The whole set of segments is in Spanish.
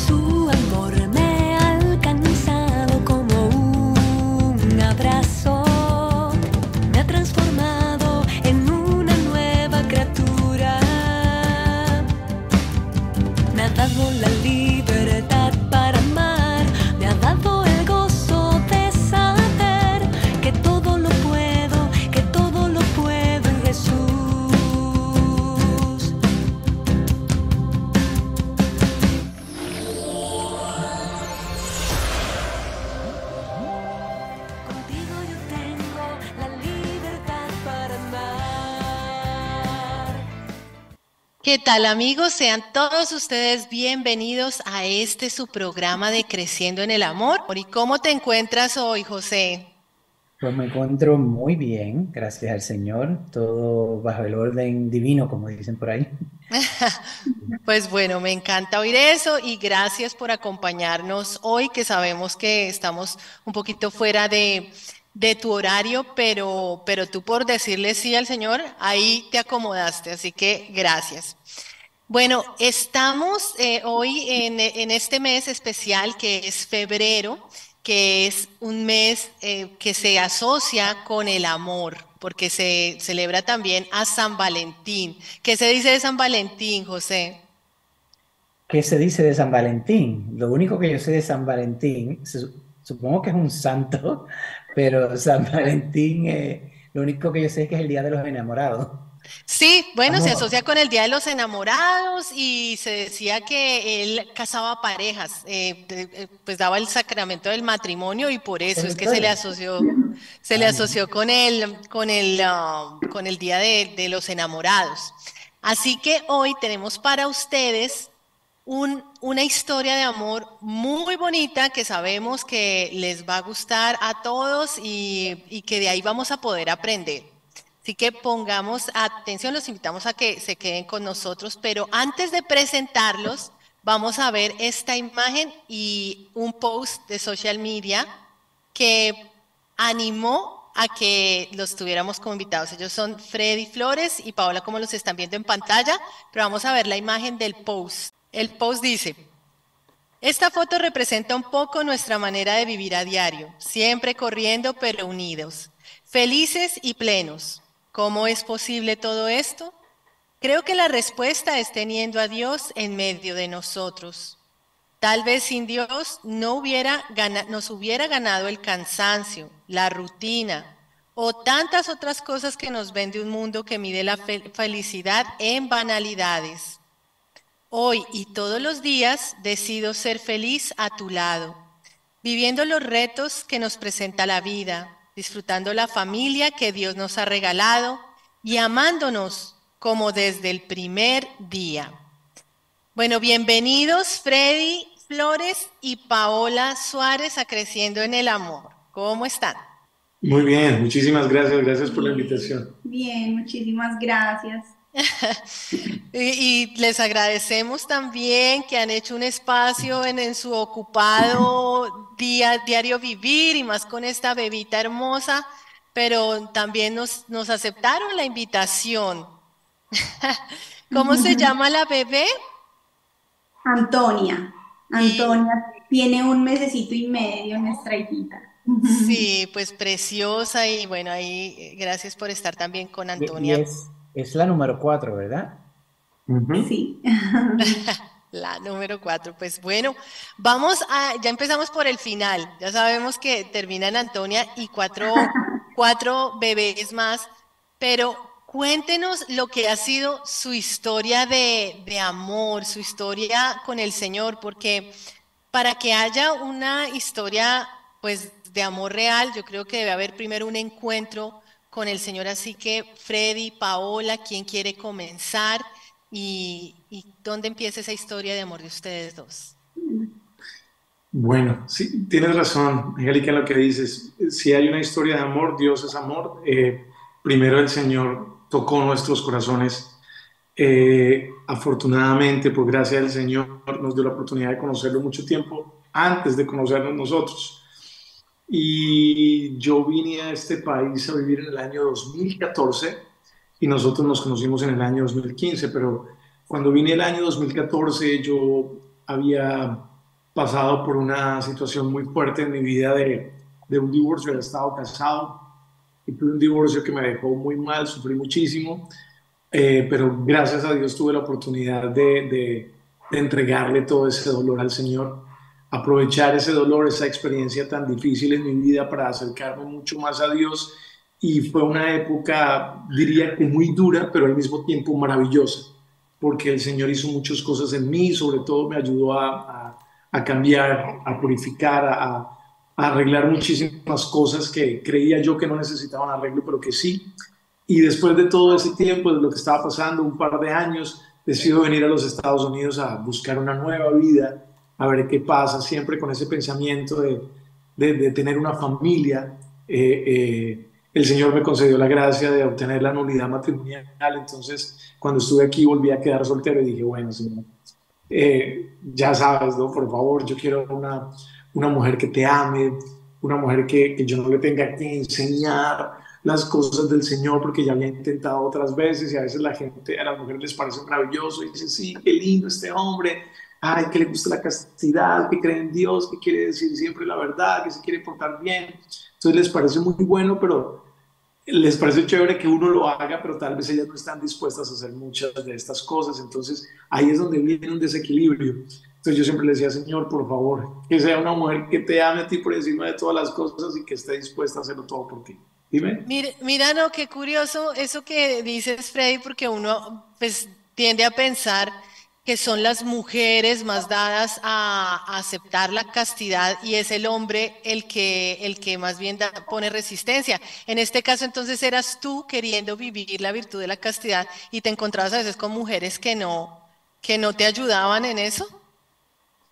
Su amor me ha alcanzado como un abrazo, me ha transformado en una nueva criatura, me ha dado la libertad para amar, me ha dado el gozo de saber que todo lo puedo en Jesús. Contigo yo tengo la libertad para amar. ¿Qué tal, amigos? Sean todos ustedes bienvenidos a este su programa de Creciendo en el Amor. ¿Y cómo te encuentras hoy, José? Pues me encuentro muy bien, gracias al Señor, todo bajo el orden divino, como dicen por ahí. Pues bueno, me encanta oír eso y gracias por acompañarnos hoy, que sabemos que estamos un poquito fuera de tu horario, pero tú por decirle sí al Señor, ahí te acomodaste, así que gracias. Bueno, estamos hoy en este mes especial que es febrero, que es un mes que se asocia con el amor, porque se celebra también a San Valentín. ¿Qué se dice de San Valentín, José? ¿Qué se dice de San Valentín? Lo único que yo sé de San Valentín, supongo que es un santo, pero San Valentín, lo único que yo sé es que es el Día de los Enamorados. Sí, bueno, se Amor. asocia con el Día de los Enamorados y se decía que él casaba parejas, pues daba el sacramento del matrimonio y por eso es que se le Ah, no. asoció con el Día de los Enamorados. Así que hoy tenemos para ustedes una historia de amor muy bonita que sabemos que les va a gustar a todos y que de ahí vamos a poder aprender. Así que pongamos atención, los invitamos a que se queden con nosotros, pero antes de presentarlos, vamos a ver esta imagen y un post de social media que animó a que los tuviéramos como invitados. Ellos son Freddy Flores y Paola, como los están viendo en pantalla, pero vamos a ver la imagen del post. El post dice: esta foto representa un poco nuestra manera de vivir a diario, siempre corriendo pero unidos, felices y plenos. ¿Cómo es posible todo esto? Creo que la respuesta es teniendo a Dios en medio de nosotros. Tal vez sin Dios nos hubiera ganado el cansancio, la rutina o tantas otras cosas que nos ven de un mundo que mide la felicidad en banalidades. Hoy y todos los días decido ser feliz a tu lado, viviendo los retos que nos presenta la vida, disfrutando la familia que Dios nos ha regalado y amándonos como desde el primer día. Bueno, bienvenidos Freddy Flores y Paola Suárez a Creciendo en el Amor. ¿Cómo están? Muy bien, muchísimas gracias, gracias por la invitación. Bien, muchísimas gracias. Y les agradecemos también que han hecho un espacio en su ocupado diario vivir y más con esta bebita hermosa, pero también nos aceptaron la invitación. ¿Cómo se llama la bebé? Antonia. Y Antonia tiene un mesecito y medio, nuestra hijita. sí, pues preciosa y bueno, ahí gracias por estar también con Y Antonia. es la número 4, ¿verdad? Ujú. Sí. La número 4, pues bueno, ya empezamos por el final, ya sabemos que termina en Antonia y cuatro bebés más, pero cuéntenos lo que ha sido su historia de amor, su historia con el Señor, porque para que haya una historia pues de amor real, yo creo que debe haber primero un encuentro con el Señor, así que Freddy, Paola, ¿quién quiere comenzar? ¿Y dónde empieza esa historia de amor de ustedes dos? Bueno, sí, tienes razón, Angélica, en lo que dices. Si hay una historia de amor, Dios es amor. Primero el Señor tocó nuestros corazones. Afortunadamente, por gracia del Señor, nos dio la oportunidad de conocerlo mucho tiempo antes de conocernos nosotros. Y yo vine a este país a vivir en el año 2014 y nosotros nos conocimos en el año 2015, pero cuando vine el año 2014 yo había pasado por una situación muy fuerte en mi vida de un divorcio. Había estado casado y tuve un divorcio que me dejó muy mal, sufrí muchísimo, pero gracias a Dios tuve la oportunidad de entregarle todo ese dolor al Señor, aprovechar ese dolor, esa experiencia tan difícil en mi vida para acercarme mucho más a Dios. Y fue una época, diría que muy dura, pero al mismo tiempo maravillosa, porque el Señor hizo muchas cosas en mí, sobre todo me ayudó a cambiar, a purificar, a arreglar muchísimas cosas que creía yo que no necesitaban arreglo, pero que sí. Y después de todo ese tiempo, de lo que estaba pasando, un par de años, decido venir a los Estados Unidos a buscar una nueva vida, a ver qué pasa, siempre con ese pensamiento de tener una familia. El Señor me concedió la gracia de obtener la nulidad matrimonial, entonces cuando estuve aquí volví a quedar soltero y dije, bueno, Señor, ya sabes, ¿no? Por favor, yo quiero una mujer que te ame, una mujer que yo no le tenga que enseñar las cosas del Señor, porque ya había intentado otras veces y a veces la gente, a las mujeres les parece maravilloso y dicen, sí, qué lindo este hombre, ay, que le gusta la castidad, que cree en Dios, que quiere decir siempre la verdad, que se quiere portar bien. Entonces les parece muy bueno, pero les parece chévere que uno lo haga, pero tal vez ellas no están dispuestas a hacer muchas de estas cosas. Entonces ahí es donde viene un desequilibrio. Entonces yo siempre le decía, Señor, por favor, que sea una mujer que te ame a ti por encima de todas las cosas y que esté dispuesta a hacerlo todo por ti. Dime. Mira, mira, no, qué curioso eso que dices, Freddy, porque uno pues tiende a pensar que son las mujeres más dadas a aceptar la castidad y es el hombre el que más bien pone resistencia. En este caso, entonces, eras tú queriendo vivir la virtud de la castidad y te encontrabas a veces con mujeres que no te ayudaban en eso.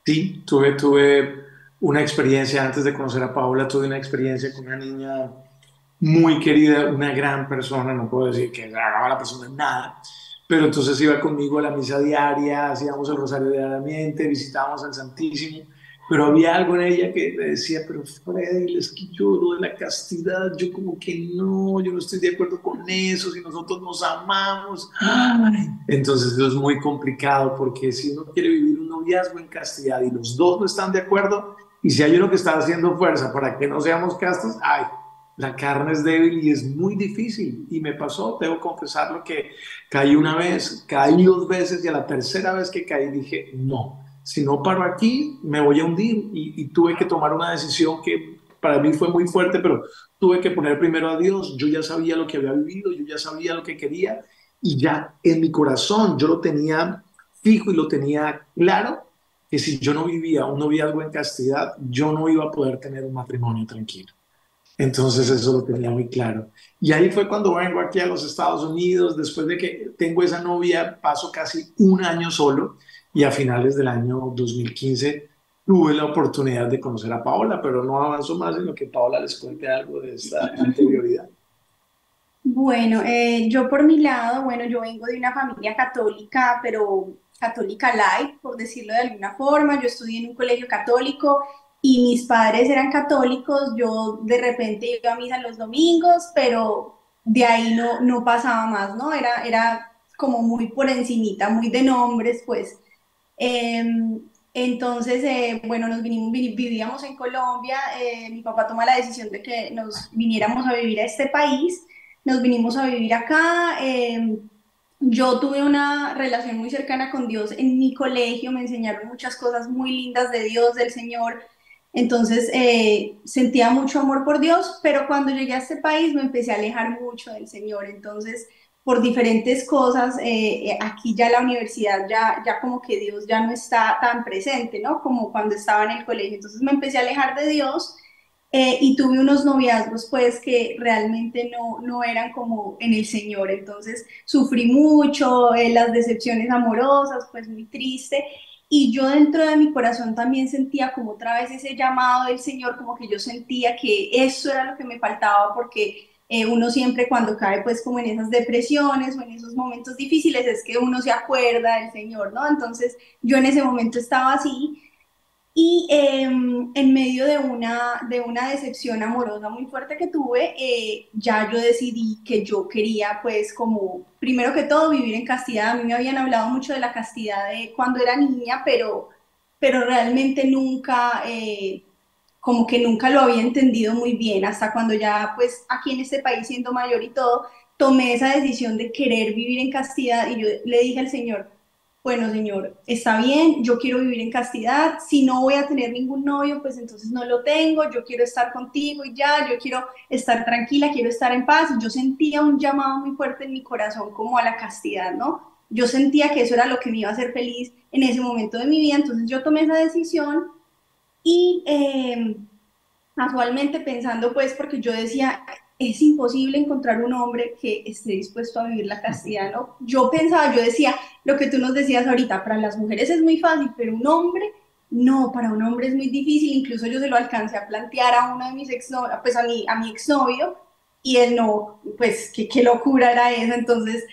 Sí, tuve una experiencia antes de conocer a Paola, tuve una experiencia con una niña muy querida, una gran persona, no puedo decir que era la persona en nada, pero entonces iba conmigo a la misa diaria, hacíamos el rosario diariamente, visitábamos al Santísimo, pero había algo en ella que me decía, pero Freddy, es que yo lo de la castidad, yo como que no, yo no estoy de acuerdo con eso, si nosotros nos amamos. Ay. Entonces eso es muy complicado, porque si uno quiere vivir un noviazgo en castidad y los dos no están de acuerdo, y si hay uno que está haciendo fuerza para que no seamos castos, ay, la carne es débil y es muy difícil. Y me pasó, debo confesarlo, que caí una vez, caí dos veces y a la tercera vez que caí dije, no, si no paro aquí me voy a hundir. Y tuve que tomar una decisión que para mí fue muy fuerte, pero tuve que poner primero a Dios. Yo ya sabía lo que había vivido, yo ya sabía lo que quería y ya en mi corazón yo lo tenía fijo y lo tenía claro, que si yo no vivía un noviazgo en castidad, yo no iba a poder tener un matrimonio tranquilo. Entonces eso lo tenía muy claro. Y ahí fue cuando vengo aquí a los Estados Unidos, después de que tengo esa novia, paso casi un año solo y a finales del año 2015 tuve la oportunidad de conocer a Paola, pero no avanzo más en lo que Paola les cuente algo de esta anterioridad. Bueno, yo por mi lado, bueno, yo vengo de una familia católica, pero católica light, por decirlo de alguna forma. Yo estudié en un colegio católico y mis padres eran católicos. Yo de repente iba a misa los domingos, pero de ahí no pasaba más, ¿no? Era como muy por encimita, muy de nombres, pues. Entonces, bueno, vivíamos en Colombia. Mi papá toma la decisión de que nos viniéramos a vivir a este país. Nos vinimos a vivir acá. Yo tuve una relación muy cercana con Dios en mi colegio, me enseñaron muchas cosas muy lindas de Dios, del Señor. Entonces, sentía mucho amor por Dios, pero cuando llegué a este país me empecé a alejar mucho del Señor. Entonces, por diferentes cosas, aquí ya la universidad, ya como que Dios ya no está tan presente, ¿no? Como cuando estaba en el colegio. Entonces me empecé a alejar de Dios. Y tuve unos noviazgos pues que realmente no eran como en el Señor. Entonces sufrí mucho, las decepciones amorosas, pues muy triste. Y yo dentro de mi corazón también sentía como otra vez ese llamado del Señor, como que yo sentía que eso era lo que me faltaba, porque uno siempre cuando cae pues como en esas depresiones o en esos momentos difíciles es que uno se acuerda del Señor, ¿no? Entonces yo en ese momento estaba así. Y en medio de una decepción amorosa muy fuerte que tuve, ya yo decidí que yo quería, pues, como, primero que todo, vivir en castidad. A mí me habían hablado mucho de la castidad de cuando era niña, pero realmente nunca, como que nunca lo había entendido muy bien, hasta cuando ya, pues, aquí en este país, siendo mayor y todo, tomé esa decisión de querer vivir en castidad y yo le dije al Señor, bueno, Señor, está bien, yo quiero vivir en castidad, si no voy a tener ningún novio, pues entonces no lo tengo, yo quiero estar contigo y ya, yo quiero estar tranquila, quiero estar en paz. Y yo sentía un llamado muy fuerte en mi corazón como a la castidad, ¿no? Yo sentía que eso era lo que me iba a hacer feliz en ese momento de mi vida, entonces yo tomé esa decisión y casualmente pensando, pues, porque yo decía, es imposible encontrar un hombre que esté dispuesto a vivir la castidad, ¿no? Yo pensaba, yo decía, lo que tú nos decías ahorita, para las mujeres es muy fácil, pero un hombre, no, para un hombre es muy difícil. Incluso yo se lo alcancé a plantear a uno de mis exnovios, pues a mi exnovio, y él no, pues, qué locura era esa. Entonces,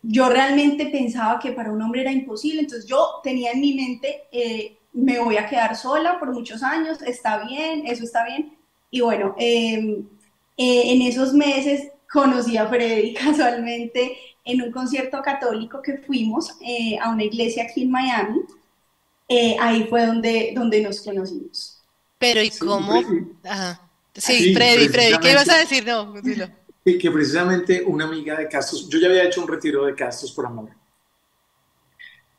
yo realmente pensaba que para un hombre era imposible, entonces yo tenía en mi mente, me voy a quedar sola por muchos años, está bien, eso está bien. Y bueno, en esos meses conocí a Freddy casualmente en un concierto católico que fuimos a una iglesia aquí en Miami. Ahí fue donde nos conocimos. Pero ¿y Sí, cómo? Ajá. Sí, sí, Freddy, ¿qué ibas a precisamente, decir? No, dilo. que precisamente una amiga de Castos, yo ya había hecho un retiro de Castos por amor,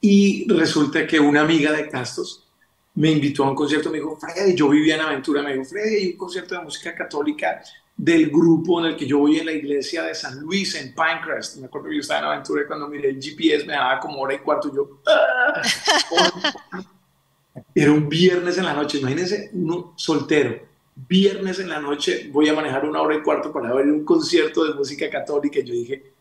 y resulta que una amiga de Castos me invitó a un concierto, me dijo, Freddy, yo vivía en Aventura, me dijo, Freddy, hay un concierto de música católica del grupo en el que yo voy en la iglesia de San Luis, en Pinecrest. Me acuerdo que yo estaba en Aventura y cuando miré el GPS me daba como hora y cuarto, y yo, ¡ah! Era un viernes en la noche, imagínense, uno soltero, viernes en la noche voy a manejar una hora y cuarto para ver un concierto de música católica. Y yo dije,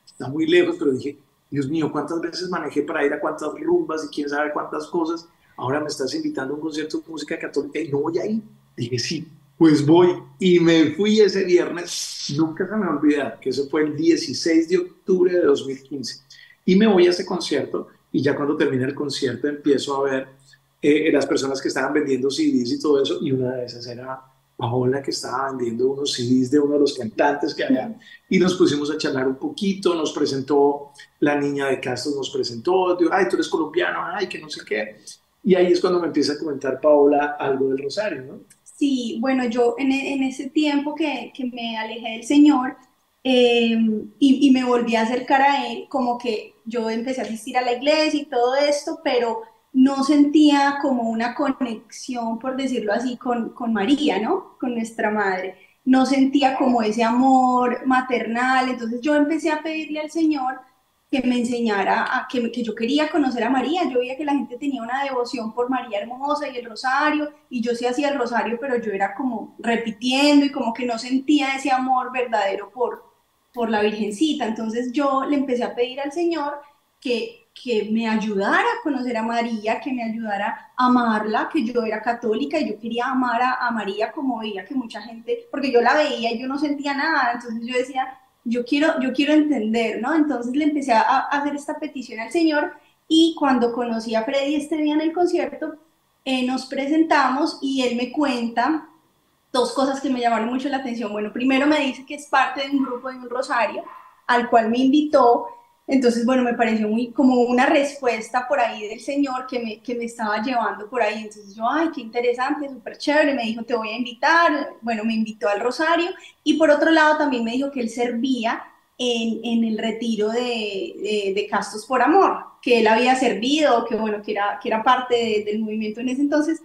está muy lejos, pero dije, Dios mío, ¿cuántas veces manejé para ir a cuántas rumbas y quién sabe cuántas cosas? Ahora me estás invitando a un concierto de música católica y no voy a ir. Dije, sí, pues voy. Y me fui ese viernes, nunca se me olvida, que eso fue el 16 de octubre de 2015. Y me voy a ese concierto y ya cuando termina el concierto empiezo a ver las personas que estaban vendiendo CDs y todo eso, y una de esas era Paola, que estaba vendiendo unos CDs de uno de los cantantes que había, y nos pusimos a charlar un poquito, nos presentó la niña de Castros, nos presentó, dijo, ay, tú eres colombiano, ay, que no sé qué, y ahí es cuando me empieza a comentar Paola algo del Rosario, ¿no? Sí, bueno, yo en ese tiempo que me alejé del Señor, y me volví a acercar a Él, como que yo empecé a asistir a la iglesia y todo esto, pero no sentía como una conexión, por decirlo así, con María, ¿no? Con nuestra madre. No sentía como ese amor maternal. Entonces yo empecé a pedirle al Señor que me enseñara, que yo quería conocer a María. Yo veía que la gente tenía una devoción por María Hermosa y el rosario, y yo sí hacía el rosario, pero yo era como repitiendo y como que no sentía ese amor verdadero por la Virgencita. Entonces yo le empecé a pedir al Señor que me ayudara a conocer a María, que me ayudara a amarla, que yo era católica y yo quería amar a María como veía que mucha gente, porque yo la veía y yo no sentía nada. Entonces yo decía, yo quiero entender, ¿no? Entonces le empecé a hacer esta petición al Señor, y cuando conocí a Freddy este día en el concierto, nos presentamos y él me cuenta dos cosas que me llamaron mucho la atención. Bueno, primero me dice que es parte de un grupo de un rosario al cual me invitó. Entonces, bueno, me pareció muy como una respuesta por ahí del Señor que me estaba llevando por ahí. Entonces yo, ay, qué interesante, súper chévere. Me dijo, te voy a invitar. Bueno, me invitó al rosario. Y por otro lado, también me dijo que él servía en el retiro de Castos por Amor, que él había servido, que bueno, que era parte del movimiento en ese entonces.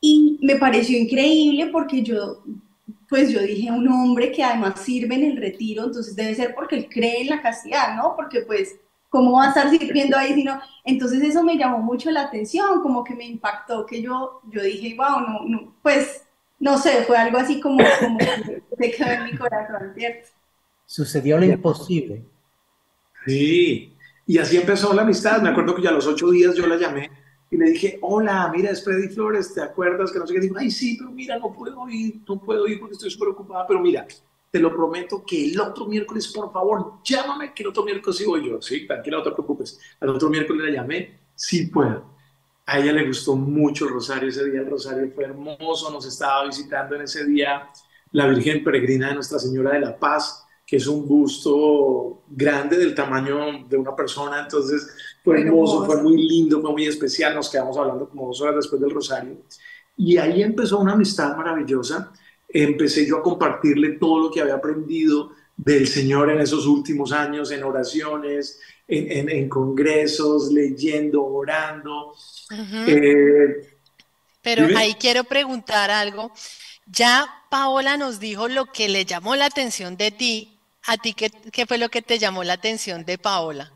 Y me pareció increíble porque pues yo dije, un hombre que además sirve en el retiro, entonces debe ser porque él cree en la castidad, ¿no? Porque pues, ¿cómo va a estar sirviendo ahí si no? Entonces eso me llamó mucho la atención, como que me impactó, que yo dije, wow, no, pues, no sé, fue algo así como que se quedó en mi corazón, ¿cierto? Sucedió lo imposible. Sí, y así empezó la amistad. Me acuerdo que ya a los 8 días yo la llamé y le dije, hola, mira, es Freddy Flores, ¿te acuerdas? Que no sé qué. Dijo, ay, sí, pero mira, no puedo ir porque estoy súper ocupada, pero mira, te lo prometo que el otro miércoles, por favor, llámame, que el otro miércoles sí voy yo. Sí, tranquila, no te preocupes. El otro miércoles la llamé, sí puedo. A ella le gustó mucho el rosario ese día, el rosario fue hermoso, nos estaba visitando en ese día la Virgen Peregrina de Nuestra Señora de la Paz, que es un busto grande del tamaño de una persona, entonces fue hermoso, fue Hermoso. muy lindo, fue muy especial, nos quedamos hablando como 2 horas después del rosario y ahí empezó una amistad maravillosa, empecé yo a compartirle todo lo que había aprendido del Señor en esos últimos años, en oraciones, en congresos, leyendo, orando. Ujú. Eh, Pero Dime. ahí quiero preguntar algo. Ya Paola nos dijo lo que le llamó la atención de ti. ¿A ti qué fue lo que te llamó la atención de Paola?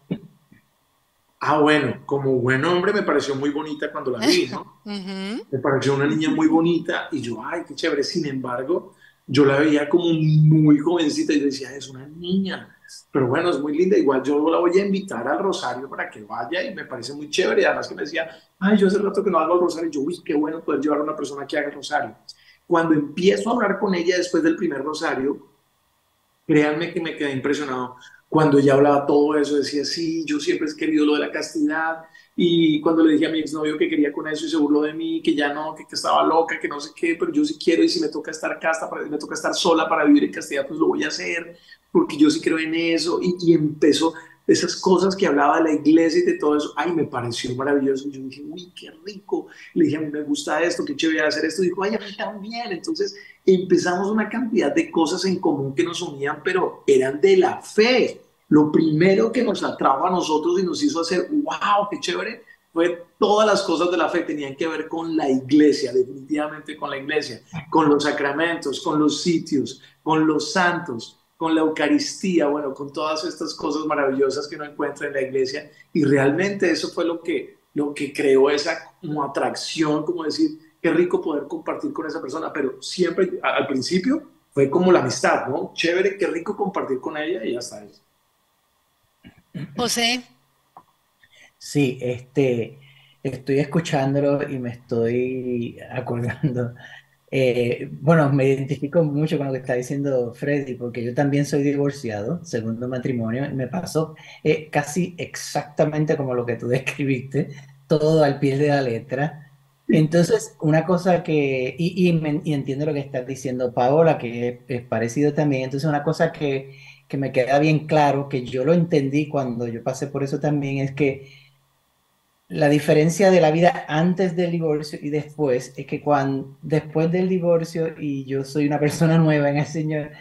Bueno, como buen hombre me pareció muy bonita cuando la vi, ¿no? Ujú. Me pareció una niña muy bonita y yo, ay, qué chévere. Sin embargo, yo la veía como muy jovencita y decía, es una niña. Pero bueno, es muy linda. Igual yo la voy a invitar al Rosario para que vaya y me parece muy chévere. Además que me decía, ay, yo hace rato que no hago el Rosario. Y yo, uy, qué bueno poder llevar a una persona que haga el Rosario. Cuando empiezo a hablar con ella después del primer Rosario, créanme que me quedé impresionado cuando ella hablaba todo eso, decía, sí, yo siempre he querido lo de la castidad, y cuando le dije a mi exnovio que quería con eso y se burló de mí, que ya no, que estaba loca, que no sé qué, pero yo sí quiero y si me toca estar casta, me toca estar sola para vivir en castidad, pues lo voy a hacer, porque yo sí creo en eso, y empezó esas cosas que hablaba de la iglesia y de todo eso, ay, me pareció maravilloso, y yo dije, uy, qué rico, le dije, a mí me gusta esto, qué chévere hacer esto, y dijo, ay, a mí también, entonces empezamos una cantidad de cosas en común que nos unían, pero eran de la fe. Lo primero que nos atrajo a nosotros y nos hizo hacer, wow, qué chévere, fue todas las cosas de la fe tenían que ver con la iglesia, definitivamente con la iglesia, con los sacramentos, con los sitios, con los santos, con la Eucaristía, bueno, con todas estas cosas maravillosas que uno encuentra en la iglesia. Y realmente eso fue lo que creó esa como atracción, como decir, qué rico poder compartir con esa persona, pero siempre al principio fue como la amistad, ¿no? Chévere, qué rico compartir con ella y hasta eso. José, Sí, estoy escuchándolo y me estoy acordando. Bueno, me identifico mucho con lo que está diciendo Freddy, porque yo también soy divorciado, segundo matrimonio, y me pasó casi exactamente como lo que tú describiste, todo al pie de la letra. Entonces, una cosa y entiendo lo que está diciendo Paola, que es parecido también. Entonces, una cosa que me queda bien claro, que yo lo entendí cuando yo pasé por eso también, es que la diferencia de la vida antes del divorcio y después es que cuando después del divorcio y yo soy una persona nueva en el Señor,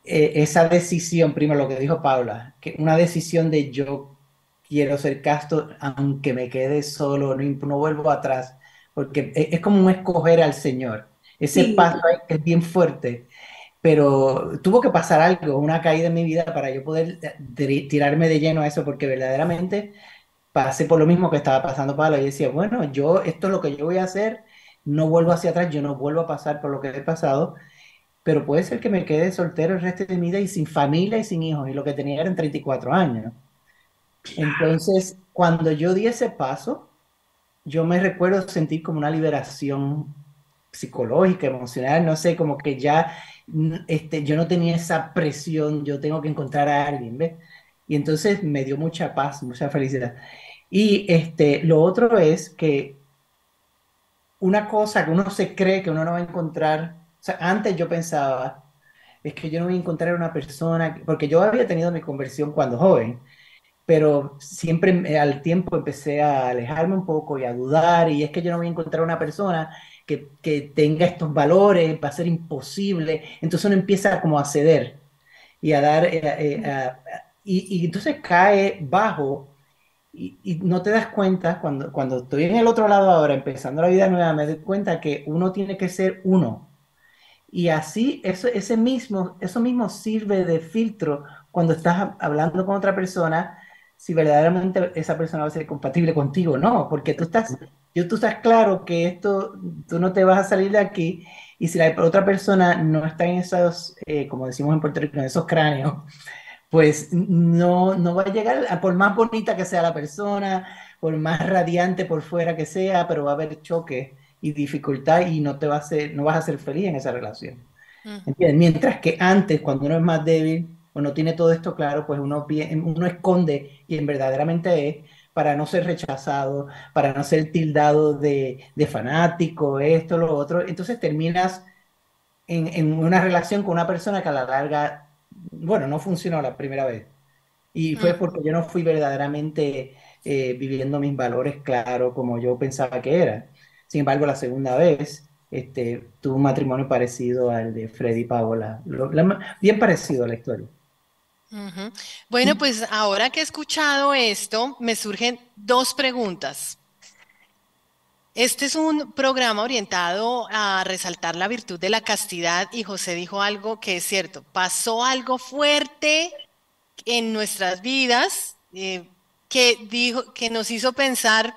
esa decisión, primero lo que dijo Paula, que una decisión de yo quiero ser casto aunque me quede solo, no vuelvo atrás, porque es como un escoger al Señor. Ese Sí, paso ahí que es bien fuerte, pero tuvo que pasar algo, una caída en mi vida para yo poder tirarme de lleno a eso, porque verdaderamente pasé por lo mismo que estaba pasando Pablo y decía, bueno, esto es lo que yo voy a hacer, no vuelvo hacia atrás, yo no vuelvo a pasar por lo que he pasado, pero puede ser que me quede soltero el resto de mi vida y sin familia y sin hijos, y lo que tenía eran 34 años. Entonces, cuando yo di ese paso, yo me recuerdo sentir como una liberación psicológica, emocional, no sé, como que ya yo no tenía esa presión, yo tengo que encontrar a alguien, ¿ves? Y entonces me dio mucha paz, mucha felicidad. Y lo otro es que una cosa que uno se cree que uno no va a encontrar, o sea, antes yo pensaba, es que yo no voy a encontrar una persona, porque yo había tenido mi conversión cuando joven, pero siempre al tiempo empecé a alejarme un poco y a dudar, y es que yo no voy a encontrar una persona que tenga estos valores, va a ser imposible, entonces uno empieza como a ceder y a dar, y entonces cae bajo y no te das cuenta, cuando estoy en el otro lado ahora, empezando la vida nueva, me doy cuenta que uno tiene que ser uno. Y así, eso mismo sirve de filtro cuando estás hablando con otra persona, si verdaderamente esa persona va a ser compatible contigo, no, porque tú estás claro que tú no te vas a salir de aquí, y si la otra persona no está en esos, como decimos en Puerto Rico, en esos cráneos, pues no va a llegar, por más bonita que sea la persona, por más radiante por fuera que sea, pero va a haber choque y dificultad y no vas a ser feliz en esa relación. ujú, ¿Entiendes? Mientras que antes, cuando uno es más débil o no tiene todo esto claro, pues uno esconde quien verdaderamente es, para no ser rechazado, para no ser tildado de fanático, esto, lo otro. Entonces terminas en una relación con una persona que a la larga, bueno, no funcionó la primera vez. Y fue porque yo no fui verdaderamente viviendo mis valores claro como yo pensaba que era. Sin embargo, la segunda vez tuve un matrimonio parecido al de Freddy y Paola, bien parecido a la historia. Ujú. Bueno, pues ahora que he escuchado esto, me surgen dos preguntas. Este es un programa orientado a resaltar la virtud de la castidad y José dijo algo que es cierto. Pasó algo fuerte en nuestras vidas que nos hizo pensar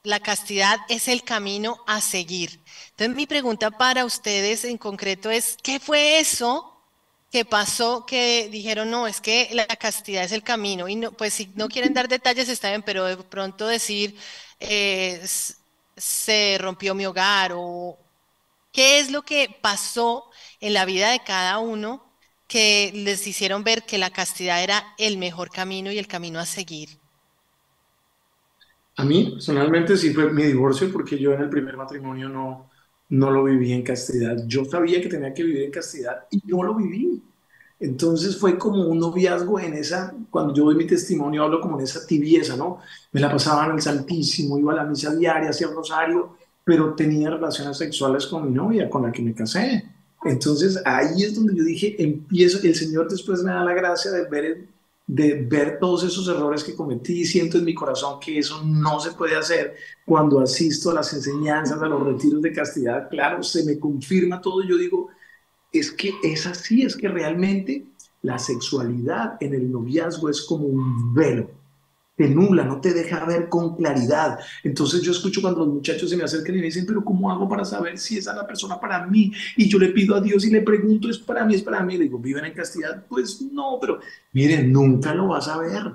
la castidad es el camino a seguir. Entonces mi pregunta para ustedes en concreto es, ¿qué fue eso que pasó que dijeron, no, es que la castidad es el camino? Y no, pues si no quieren dar detalles está bien, pero de pronto decir, se rompió mi hogar o qué es lo que pasó en la vida de cada uno que les hicieron ver que la castidad era el mejor camino y el camino a seguir. A mí personalmente sí fue mi divorcio porque yo en el primer matrimonio no lo viví en castidad. Yo sabía que tenía que vivir en castidad y no lo viví. Entonces fue como un noviazgo en esa, cuando yo doy mi testimonio hablo como en esa tibieza, ¿no? Me la pasaba en el Santísimo, iba a la misa diaria, hacía el rosario, pero tenía relaciones sexuales con mi novia, con la que me casé. Entonces ahí es donde yo dije, empiezo, el Señor después me da la gracia de ver todos esos errores que cometí, siento en mi corazón que eso no se puede hacer. Cuando asisto a las enseñanzas, a los retiros de castidad, claro, se me confirma todo, yo digo, es que es así, es que realmente la sexualidad en el noviazgo es como un velo, te nubla, no te deja ver con claridad. Entonces yo escucho cuando los muchachos se me acercan y me dicen, pero ¿cómo hago para saber si esa es la persona para mí? Y yo le pido a Dios y le pregunto, ¿es para mí? ¿Es para mí? Le digo, ¿viven en castidad? Pues no, pero miren, nunca lo vas a ver.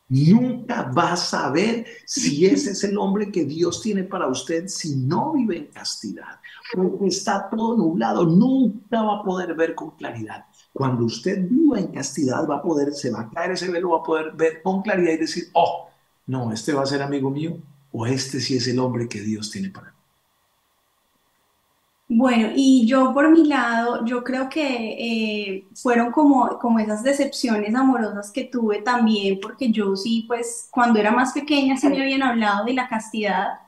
Nunca vas a ver si ese es el hombre que Dios tiene para usted si no vive en castidad. Porque está todo nublado, nunca va a poder ver con claridad. Cuando usted viva en castidad va a poder, se va a caer ese velo, va a poder ver con claridad y decir, oh, no, este va a ser amigo mío o este sí es el hombre que Dios tiene para mí. Bueno, y yo por mi lado, yo creo que fueron como esas decepciones amorosas que tuve también, porque yo sí, pues cuando era más pequeña sí me habían hablado de la castidad,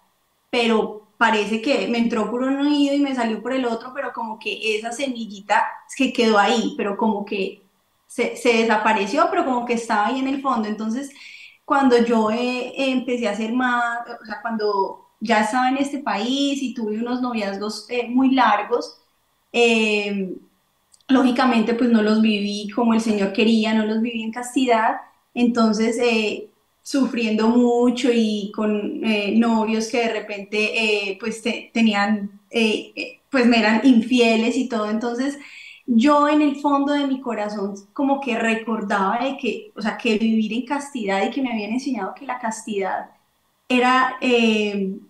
pero parece que me entró por un oído y me salió por el otro, pero como que esa semillita que quedó ahí, pero como que se desapareció, pero como que estaba ahí en el fondo. Entonces, cuando yo empecé a hacer más, o sea, cuando ya estaba en este país y tuve unos noviazgos muy largos, eh, lógicamente pues no los viví como el Señor quería, no los viví en castidad, entonces sufriendo mucho y con novios que de repente pues tenían, pues me eran infieles y todo, entonces yo en el fondo de mi corazón como que recordaba de que, o sea, que vivir en castidad y que me habían enseñado que la castidad era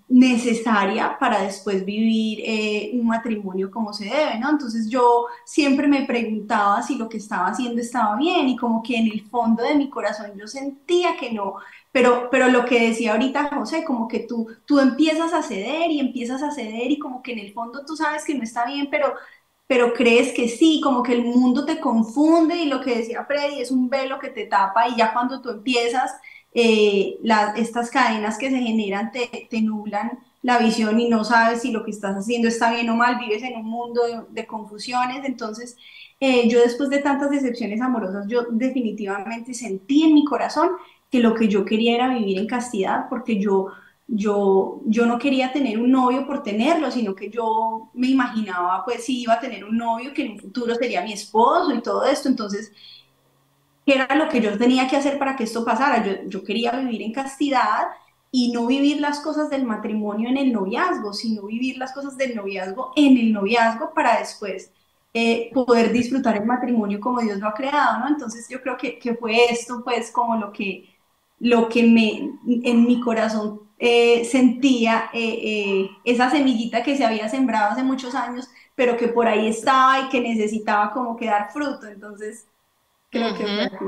necesaria para después vivir un matrimonio como se debe, ¿no? Entonces yo siempre me preguntaba si lo que estaba haciendo estaba bien y como que en el fondo de mi corazón yo sentía que no, pero lo que decía ahorita José, como que tú empiezas a ceder y empiezas a ceder y como que en el fondo tú sabes que no está bien, pero crees que sí, como que el mundo te confunde y lo que decía Freddy es un velo que te tapa y ya cuando tú empiezas estas cadenas que se generan te nublan la visión y no sabes si lo que estás haciendo está bien o mal, vives en un mundo de confusiones. Entonces, yo después de tantas decepciones amorosas, yo definitivamente sentí en mi corazón que lo que yo quería era vivir en castidad, porque yo no quería tener un novio por tenerlo, sino que yo me imaginaba, pues, si iba a tener un novio que en un futuro sería mi esposo y todo esto. Entonces, qué era lo que yo tenía que hacer para que esto pasara. Yo quería vivir en castidad y no vivir las cosas del matrimonio en el noviazgo, sino vivir las cosas del noviazgo en el noviazgo para después poder disfrutar el matrimonio como Dios lo ha creado, ¿no? Entonces yo creo que fue esto, pues, como lo que en mi corazón sentía, esa semillita que se había sembrado hace muchos años, pero que por ahí estaba y que necesitaba como que dar fruto. Entonces, Creo que fue Ujú. así.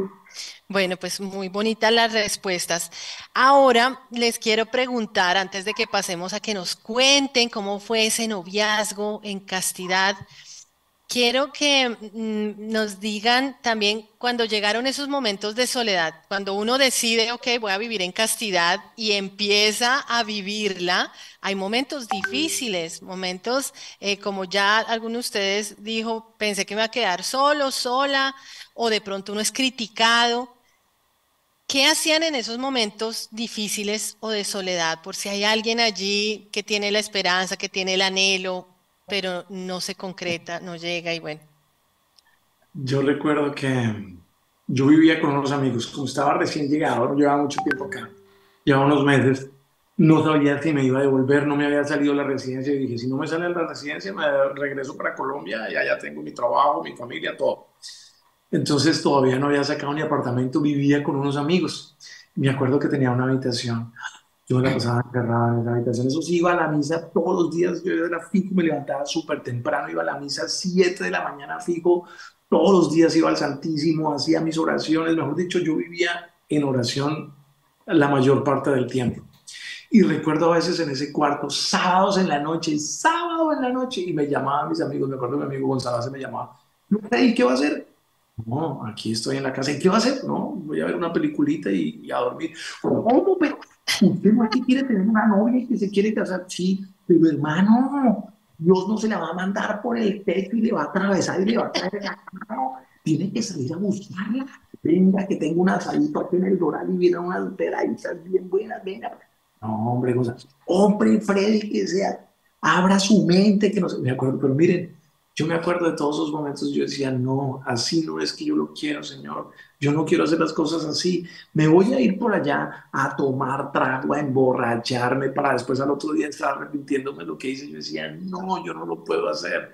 Bueno, pues muy bonitas las respuestas. Ahora les quiero preguntar, antes de que pasemos a que nos cuenten cómo fue ese noviazgo en castidad, quiero que nos digan también cuando llegaron esos momentos de soledad, cuando uno decide, ok, voy a vivir en castidad y empieza a vivirla, hay momentos difíciles, momentos como ya alguno de ustedes dijo, pensé que me iba a quedar solo, sola, o de pronto uno es criticado. ¿Qué hacían en esos momentos difíciles o de soledad? Por si hay alguien allí que tiene la esperanza, que tiene el anhelo, pero no se concreta, no llega y bueno. Yo recuerdo que yo vivía con unos amigos, como estaba recién llegado, no llevaba mucho tiempo acá, llevaba unos meses, no sabía si me iba a devolver, no me había salido de la residencia y dije, si no me sale de la residencia, me regreso para Colombia y allá tengo mi trabajo, mi familia, todo. Entonces todavía no había sacado ni apartamento, vivía con unos amigos. Me acuerdo que tenía una habitación, yo me la pasaba encerrada en esa habitación. Eso sí, iba a la misa todos los días, yo era fijo, me levantaba súper temprano, iba a la misa a 7 de la mañana fijo, todos los días iba al Santísimo, hacía mis oraciones, mejor dicho, yo vivía en oración la mayor parte del tiempo. Y recuerdo a veces en ese cuarto, sábados en la noche, sábado en la noche, y me llamaban mis amigos, me acuerdo que mi amigo Gonzalo se me llamaba, ¿y qué va a hacer? No, aquí estoy en la casa. ¿Y qué va a hacer? No, voy a ver una peliculita y a dormir. ¿Cómo? Pero usted no aquí quiere tener una novia y que se quiere casar. Sí, pero hermano, Dios no se la va a mandar por el techo y le va a atravesar y le va a traer acá. No, tiene que salir a buscarla. Venga, que tengo un asadito aquí en el Doral y vienen unas peraditas bien buenas. Venga. No, hombre, cosa. Hombre, Freddy, que sea, abra su mente, que no sé. Me acuerdo, pero miren. Yo me acuerdo de todos esos momentos, yo decía, no, así no es que yo lo quiero, Señor. Yo no quiero hacer las cosas así. Me voy a ir por allá a tomar trago, a emborracharme para después al otro día estar arrepintiéndome de lo que hice. Yo decía, no, yo no lo puedo hacer.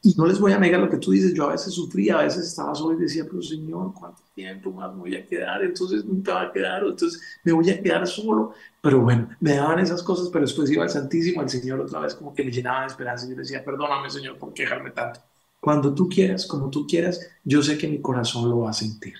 Y no les voy a negar lo que tú dices. Yo a veces sufría, a veces estaba solo y decía, pero Señor, ¿cuánto tiempo más me voy a quedar? Entonces nunca va a quedar, entonces me voy a quedar solo. Pero bueno, me daban esas cosas, pero después iba al Santísimo, al Señor otra vez como que me llenaba de esperanza y yo decía, perdóname, Señor, por quejarme tanto. Cuando tú quieras, como tú quieras, yo sé que mi corazón lo va a sentir.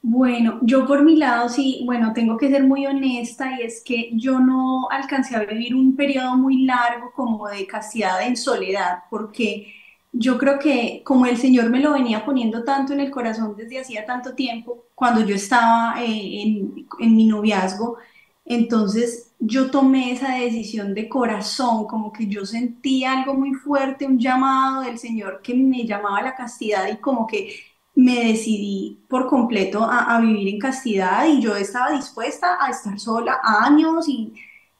Bueno, yo por mi lado sí, bueno, tengo que ser muy honesta y es que yo no alcancé a vivir un periodo muy largo como de castidad en soledad, porque yo creo que como el Señor me lo venía poniendo tanto en el corazón desde hacía tanto tiempo, cuando yo estaba en mi noviazgo, entonces yo tomé esa decisión de corazón, como que yo sentía algo muy fuerte, un llamado del Señor que me llamaba a la castidad y como que me decidí por completo a vivir en castidad y yo estaba dispuesta a estar sola años y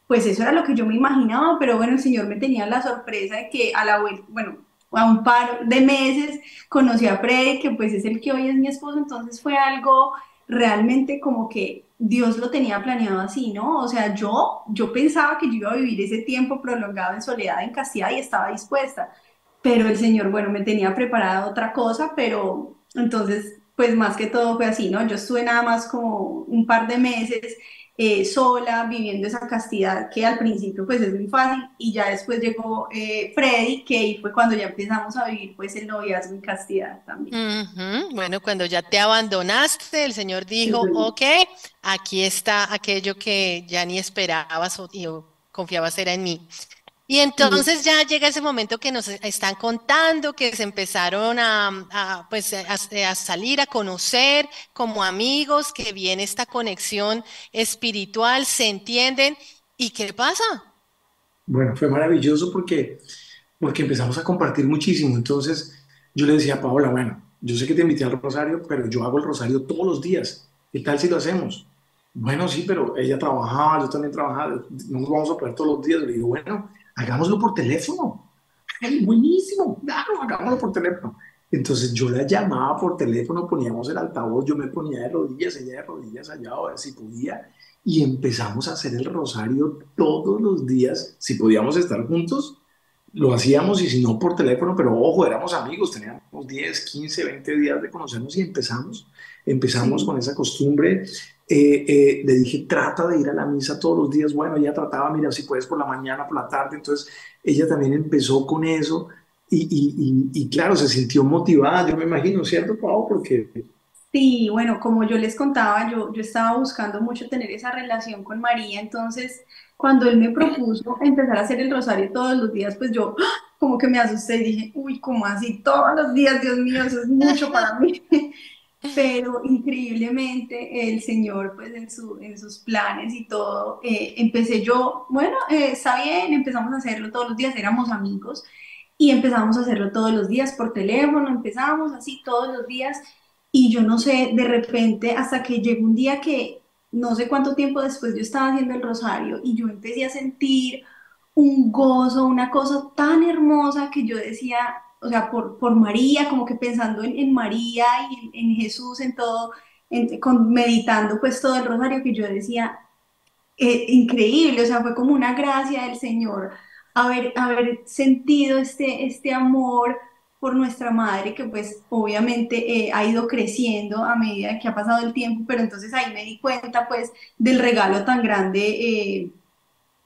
pues eso era lo que yo me imaginaba, pero bueno, el Señor me tenía la sorpresa de que a la vuelta, bueno, a un par de meses conocí a Freddy, que pues es el que hoy es mi esposo, entonces fue algo realmente como que Dios lo tenía planeado así, ¿no? O sea, yo pensaba que yo iba a vivir ese tiempo prolongado en soledad, en castidad y estaba dispuesta, pero el Señor, bueno, me tenía preparada otra cosa, pero entonces, pues más que todo fue así, ¿no? Yo estuve nada más como un par de meses sola, viviendo esa castidad que al principio pues es muy fácil y ya después llegó Freddy, que ahí fue cuando ya empezamos a vivir pues el noviazgo en castidad también. Ujú. Bueno, cuando ya te abandonaste, el Señor dijo, ok, aquí está aquello que ya ni esperabas o confiabas era en mí. Y Sí. entonces ya llega ese momento que nos están contando que se empezaron pues, a salir, a conocer como amigos, que viene esta conexión espiritual, se entienden. ¿Y qué pasa? Bueno, fue maravilloso porque empezamos a compartir muchísimo. Entonces yo le decía a Paola, bueno, yo sé que te invité al rosario, pero yo hago el rosario todos los días. ¿Qué tal si lo hacemos? Bueno, sí, pero ella trabajaba, yo también trabajaba, no nos vamos a poder todos los días. Le digo, bueno, hagámoslo por teléfono. Ay, buenísimo, claro, hagámoslo por teléfono. Entonces yo la llamaba por teléfono, poníamos el altavoz, yo me ponía de rodillas, ella de rodillas allá a ver si podía, y empezamos a hacer el rosario todos los días. Si podíamos estar juntos, lo hacíamos y si no por teléfono, pero ojo, éramos amigos, teníamos 10 15 20 días de conocernos y empezamos Sí. con esa costumbre. Le dije, trata de ir a la misa todos los días. Bueno, ella trataba, mira, si puedes por la mañana, por la tarde. Entonces, ella también empezó con eso. y claro, se sintió motivada, yo me imagino, ¿cierto, Pau? Porque Sí, bueno, como yo les contaba, yo estaba buscando mucho tener esa relación con María, entonces cuando él me propuso empezar a hacer el rosario todos los días, pues yo como que me asusté y dije, uy, ¿cómo así? Todos los días, Dios mío, eso es mucho para mí. Pero increíblemente el Señor, pues en sus planes y todo, empecé yo, bueno, está bien, empezamos a hacerlo todos los días, éramos amigos y empezamos a hacerlo todos los días por teléfono, empezamos así todos los días y yo no sé, de repente hasta que llegó un día que no sé cuánto tiempo después yo estaba haciendo el rosario y yo empecé a sentir un gozo, una cosa tan hermosa que yo decía, o sea, por María, como que pensando en María y en Jesús, en todo, meditando pues todo el rosario que yo decía, increíble, o sea, fue como una gracia del Señor haber sentido este amor por nuestra madre, que pues obviamente ha ido creciendo a medida que ha pasado el tiempo, pero entonces ahí me di cuenta pues del regalo tan grande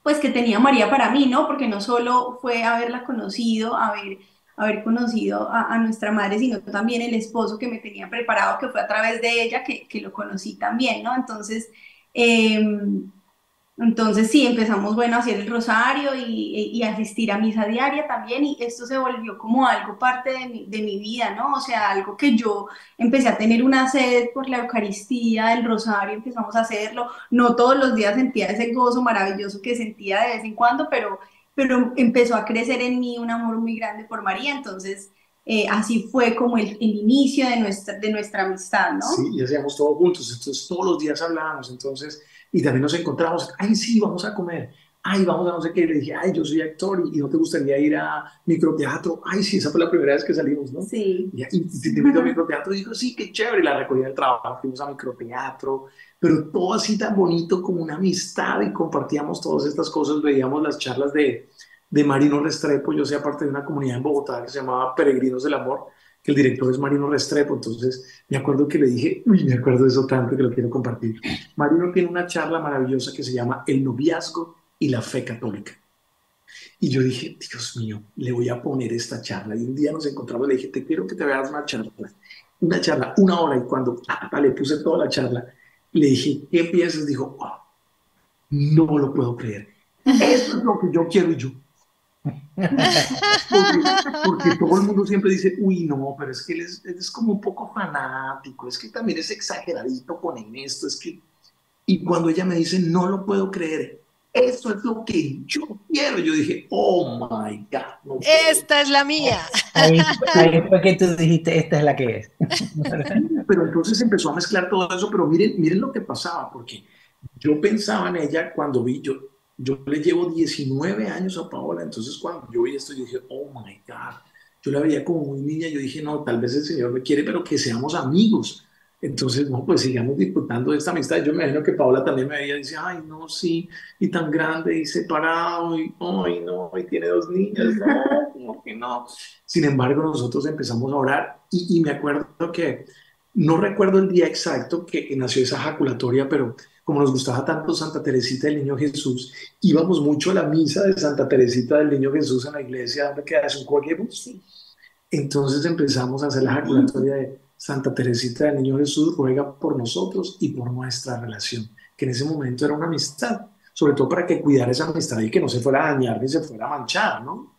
pues que tenía María para mí, ¿no? Porque no solo fue haberla conocido, haber conocido a nuestra madre, sino también el esposo que me tenía preparado, que fue a través de ella que lo conocí también, ¿no? Eh, entonces sí, empezamos, bueno, a hacer el rosario y asistir a misa diaria también y esto se volvió como algo parte de mi vida, ¿no? O sea, algo que yo empecé a tener una sed por la Eucaristía, del rosario, empezamos a hacerlo. No todos los días sentía ese gozo maravilloso que sentía de vez en cuando, pero empezó a crecer en mí un amor muy grande por María, entonces así fue como el inicio de nuestra amistad, sí, ¿no? y hacíamos todo juntos, entonces todos los días hablábamos, entonces, y también nos encontramos, ay, sí, vamos a comer, ay, vamos a no sé qué, y le dije, ay, yo soy actor y no te gustaría ir a microteatro, ay, sí, esa fue la primera vez que salimos, ¿no? Sí. Y si te invito a microteatro, digo, sí, qué chévere, y la recogida del trabajo, fuimos a microteatro, pero todo así tan bonito como una amistad y compartíamos todas estas cosas, veíamos las charlas de Marino Restrepo, yo soy parte de una comunidad en Bogotá que se llamaba Peregrinos del Amor, que el director es Marino Restrepo, entonces me acuerdo que le dije, uy, me acuerdo de eso tanto que lo quiero compartir. Marino tiene una charla maravillosa que se llama El noviazgo y la fe católica. Y yo dije, Dios mío, le voy a poner esta charla. Y un día nos encontramos y le dije, te quiero que te veas una charla, 1 hora. Y cuando le puse toda la charla, le dije, ¿qué piensas? Dijo, oh, no lo puedo creer. Esto es lo que yo quiero y yo. Porque todo el mundo siempre dice, uy, no, pero es que él es como un poco fanático, es que también es exageradito con esto, es que... Y cuando ella me dice, no lo puedo creer, eso es lo que yo quiero, yo dije, oh my God, no puedo. Esta es la mía. Ahí fue que tú dijiste, esta es la que es. Pero entonces empezó a mezclar todo eso, pero miren lo que pasaba, porque yo pensaba en ella cuando yo le llevo 19 años a Paola, entonces cuando yo vi esto, yo dije, oh my God, yo la veía como muy niña, yo dije, no, tal vez el Señor me quiere, pero que seamos amigos. Entonces, no, pues sigamos disfrutando de esta amistad. Yo me imagino que Paola también me veía y dice, ay, no, sí, y tan grande y separado, y ay, no, y tiene 2 niñas, no, como que no. Sin embargo, nosotros empezamos a orar y me acuerdo que no recuerdo el día exacto que nació esa ejaculatoria, pero como nos gustaba tanto Santa Teresita del Niño Jesús, íbamos mucho a la misa de Santa Teresita del Niño Jesús en la iglesia donde queda es un colegio. Entonces empezamos a hacer la ejaculatoria de Santa Teresita del Niño Jesús, ruega por nosotros y por nuestra relación, que en ese momento era una amistad, sobre todo para que cuidara esa amistad y que no se fuera a dañar ni se fuera a manchar, ¿no?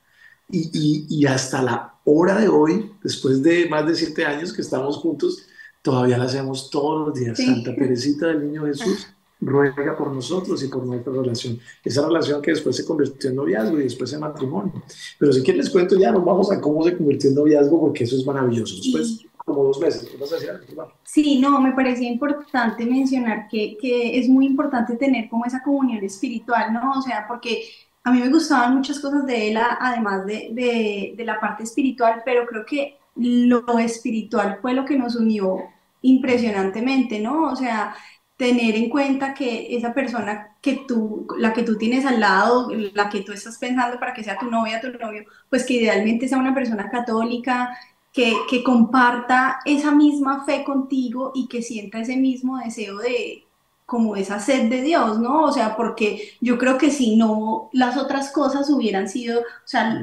Y hasta la hora de hoy, después de más de 7 años que estamos juntos, todavía la hacemos todos los días. Sí. Santa Teresita del Niño Jesús ruega por nosotros y por nuestra relación. Esa relación que después se convirtió en noviazgo y después en matrimonio. Pero si quieren les cuento ya, nos vamos a cómo se convirtió en noviazgo porque eso es maravilloso. Después, como 2 meses. ¿Qué vas a decir? Sí, no, me parecía importante mencionar que es muy importante tener como esa comunión espiritual, ¿no? O sea, porque a mí me gustaban muchas cosas de él, además de la parte espiritual, pero creo que lo espiritual fue lo que nos unió impresionantemente, ¿no? O sea, tener en cuenta que esa persona la que tú tienes al lado, la que tú estás pensando para que sea tu novia, tu novio, pues que idealmente sea una persona católica, que comparta esa misma fe contigo y que sienta ese mismo deseo de como esa sed de Dios, ¿no? O sea, porque yo creo que si no, las otras cosas hubieran sido, o sea,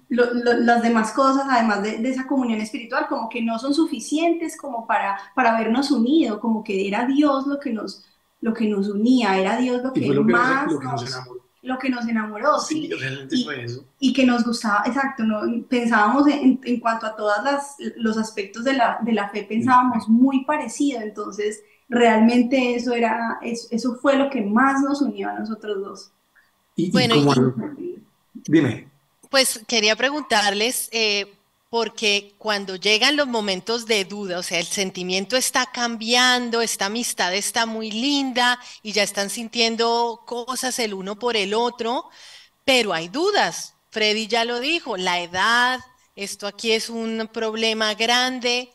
las demás cosas, además de esa comunión espiritual, como que no son suficientes como para vernos unidos, como que era Dios lo que nos unía, era Dios lo Y que fue más lo que nos enamoró. lo que nos enamoró, Sí, sí, realmente fue eso. y que nos gustaba, exacto, ¿no? Pensábamos en cuanto a todos los aspectos de la fe, pensábamos muy parecido, entonces realmente eso fue lo que más nos unió a nosotros dos. Y Bueno, como, dime. pues quería preguntarles, porque cuando llegan los momentos de duda, o sea, el sentimiento está cambiando, esta amistad está muy linda y ya están sintiendo cosas el uno por el otro, pero hay dudas. Freddy ya lo dijo, la edad, esto aquí es un problema grande.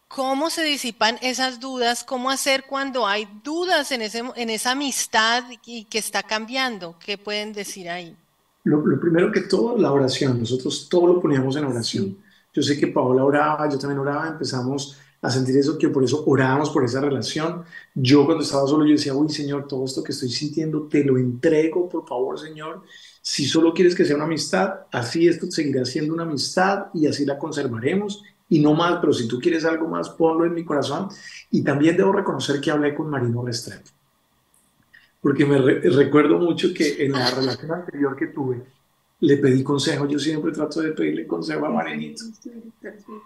¿Cómo se disipan esas dudas? ¿Cómo hacer cuando hay dudas en esa amistad y que está cambiando? ¿Qué pueden decir ahí? Lo primero que todo, la oración. Nosotros todo lo poníamos en oración. Sí. Yo sé que Paola oraba, yo también oraba, empezamos a sentir eso, que por eso orábamos por esa relación. Yo cuando estaba solo, yo decía, uy, Señor, todo esto que estoy sintiendo, te lo entrego, por favor, Señor. Si solo quieres que sea una amistad, así esto seguirá siendo una amistad y así la conservaremos y no más, pero si tú quieres algo más, ponlo en mi corazón. Y también debo reconocer que hablé con Marino Restrepo, porque recuerdo mucho que en la relación anterior que tuve, le pedí consejo. Yo siempre trato de pedirle consejo a Marinito.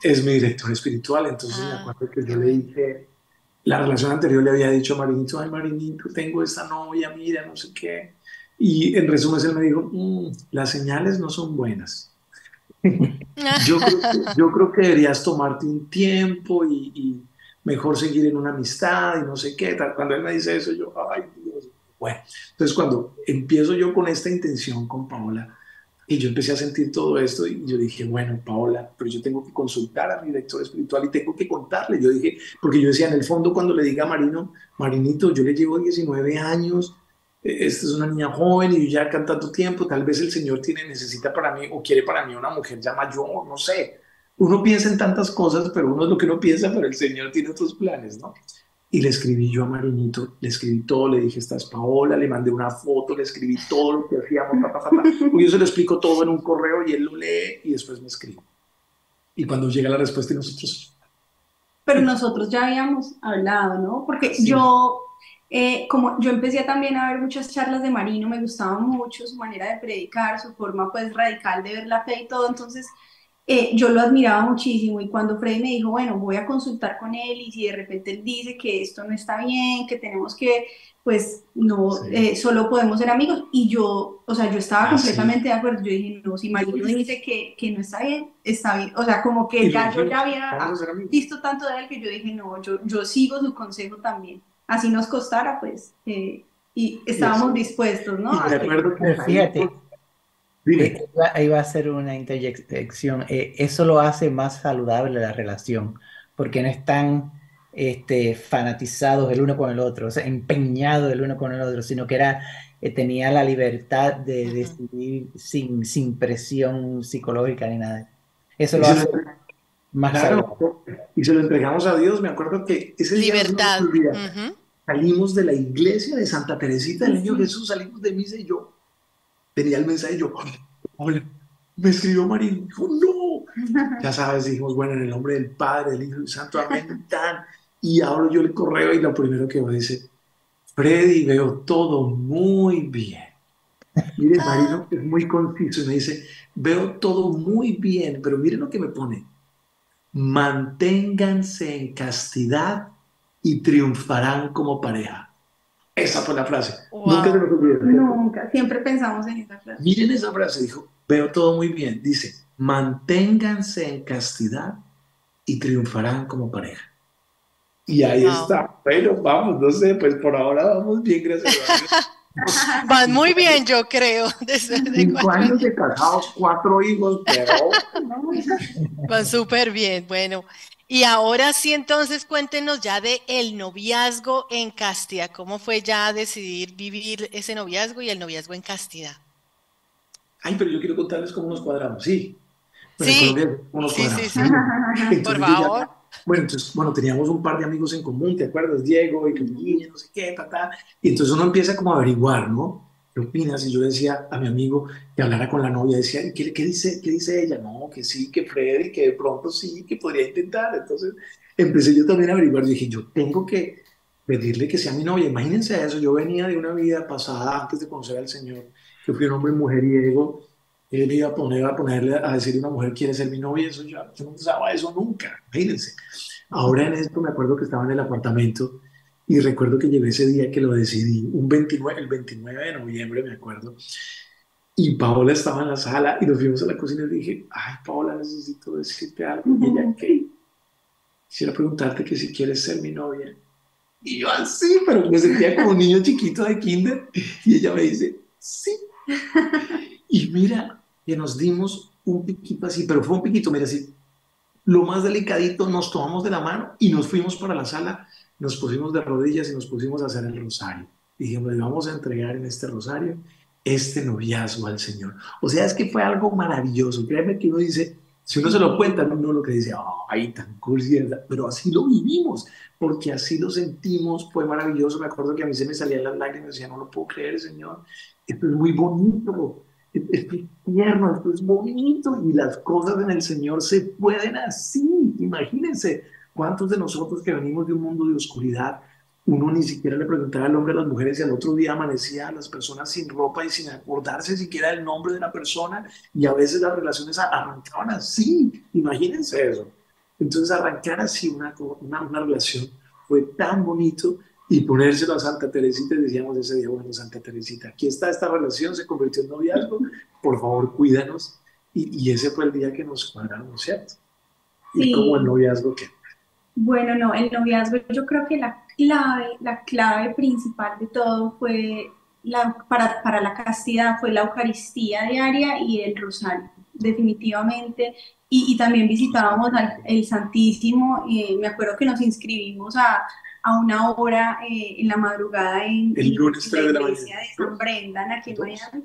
Es mi director espiritual, entonces me Ah, acuerdo que qué yo le bueno. dije, la relación anterior le había dicho a Marinito, ay Marinito, tengo esta novia, mira, no sé qué. Y en resumen él me dijo, las señales no son buenas. Yo creo que deberías tomarte un tiempo y mejor seguir en una amistad y no sé qué. Cuando él me dice eso, yo, ay Dios. Bueno, entonces cuando empiezo yo con esta intención con Paola, y yo empecé a sentir todo esto y yo dije, bueno, Paola, pero yo tengo que consultar a mi director espiritual y tengo que contarle. Yo dije, porque yo decía, en el fondo, cuando le diga a Marino, Marinito, yo le llevo 19 años, esta es una niña joven y yo ya acá tanto tiempo, tal vez el Señor necesita para mí o quiere para mí una mujer ya mayor, no sé. Uno piensa en tantas cosas, pero uno es lo que uno piensa, pero el Señor tiene otros planes, ¿no? Y le escribí yo a Marinito, le escribí todo, le dije, esta es Paola, le mandé una foto, le escribí todo lo que hacíamos, ta, ta, ta, ta. Porque yo se lo explico todo en un correo y él lo lee y después me escribe. Y cuando llega la respuesta y nosotros, Pero nosotros ya habíamos hablado, ¿no? Porque sí, como yo empecé también a ver muchas charlas de Marino, me gustaba mucho su manera de predicar, su forma pues radical de ver la fe y todo, entonces yo lo admiraba muchísimo y cuando Freddy me dijo, bueno, voy a consultar con él y si de repente él dice que esto no está bien, que tenemos que, pues no, sí, solo podemos ser amigos y yo, o sea, yo estaba así. completamente de acuerdo, yo dije, no, si Marino dice que no está bien, o sea, como que Y lo ya yo ya dijimos, vamos había a ser amigos. visto tanto de él que yo dije, no, yo sigo su consejo también, así nos costara, pues, y Y así. estábamos dispuestos, ¿no? Y me acuerdo que Pero salimos, fíjate, dime, ahí va a ser una interjección. Eso lo hace más saludable la relación, porque no están fanatizados el uno con el otro, o sea, empeñados el uno con el otro, sino que tenía la libertad de Ujú. decidir sin presión psicológica ni nada. Eso y lo se lo, hace más claro, saludable. y se lo entregamos a Dios. Me acuerdo que ese día no se me Libertad. olvida. Ujú. Salimos de la iglesia de Santa Teresita del Niño Sí. Jesús, salimos de misa y yo tenía el mensaje y yo, hola, me escribió Marín, dijo, no, ya sabes, dijimos, bueno, en el nombre del Padre, del Hijo y del Santo, amén, tan. Y abro yo el correo y lo primero que me dice, Freddy, veo todo muy bien. Mire, Ah, Marino es muy conciso y me dice, veo todo muy bien, pero mire lo que me pone, manténganse en castidad y triunfarán como pareja. Esa fue la frase. Nunca se wow. nos olvida, ¿cierto? Nunca, siempre pensamos en esa frase. Miren esa frase, dijo, veo todo muy bien. Dice, manténganse en castidad y triunfarán como pareja. Y ahí Wow. está. Bueno, vamos, no sé, pues por ahora vamos bien, gracias a Dios. Van muy Cinco años, bien, yo creo, después de cinco cuatro años años. de casados, 4 hijos, pero no. Van súper bien. Bueno, y ahora sí, entonces cuéntenos ya de el noviazgo en castidad. ¿Cómo fue ya decidir vivir ese noviazgo y el noviazgo en castidad? Ay, pero yo quiero contarles cómo nos cuadramos. Sí, bueno, en Sí, Colombia cómo nos sí, sí, cuadramos. sí. Por Entonces yo ya favor. Bueno, entonces, bueno, teníamos un par de amigos en común, ¿te acuerdas? Diego y Virginia, no sé qué, y entonces uno empieza como a averiguar, ¿no? ¿Qué opinas? Y yo decía a mi amigo que hablara con la novia, decía, ¿y qué dice ella? No, que sí, que Freddy, que de pronto sí, que podría intentar. Entonces empecé yo también a averiguar, y dije, yo tengo que pedirle que sea mi novia. Imagínense eso, yo venía de una vida pasada antes de conocer al Señor, que fui un hombre mujeriego, él iba a ponerle a decir a una mujer, ¿quiere ser mi novia? Eso yo no pensaba eso nunca, imagínense. Ahora en esto me acuerdo que estaba en el apartamento y recuerdo que llegué ese día que lo decidí, el 29 de noviembre me acuerdo, y Paola estaba en la sala y nos fuimos a la cocina y le dije, ay Paola, necesito decirte algo. Y ella, ¿qué? Quisiera preguntarte que si quieres ser mi novia. Y yo así, pero me sentía como un niño chiquito de kinder y ella me dice, sí. Y mira, que nos dimos un piquito así, pero fue un piquito, mira, así, lo más delicadito, nos tomamos de la mano y nos fuimos para la sala, nos pusimos de rodillas y nos pusimos a hacer el rosario. Dijimos, le vamos a entregar en este rosario este noviazgo al Señor. O sea, es que fue algo maravilloso. Créeme que uno dice, si uno se lo cuenta, uno lo que dice, ay, tan cursi, ¿verdad? Pero así lo vivimos, porque así lo sentimos, fue maravilloso. Me acuerdo que a mí se me salían las lágrimas, decía, no lo puedo creer, Señor, esto es muy bonito. Esto es tierno, esto es bonito y las cosas en el Señor se pueden así. Imagínense cuántos de nosotros que venimos de un mundo de oscuridad, uno ni siquiera le preguntaba al hombre a las mujeres y al otro día amanecía a las personas sin ropa y sin acordarse siquiera del nombre de la persona y a veces las relaciones arrancaban así. Imagínense eso. Entonces arrancar así una relación fue tan bonito y ponérselo a Santa Teresita y decíamos ese día, bueno, Santa Teresita, aquí está esta relación, se convirtió en noviazgo, por favor cuídanos. Y ese fue el día que nos cuadramos, ¿cierto? Y como el Sí, noviazgo que... bueno, no, el noviazgo, yo creo que la clave principal de todo fue para la castidad, fue la Eucaristía diaria y el rosario, definitivamente. Y también visitábamos el Santísimo, y me acuerdo que nos inscribimos a una hora en la madrugada El lunes en la 3 de la mañana, iglesia de San Brendan, aquí en dos, Miami.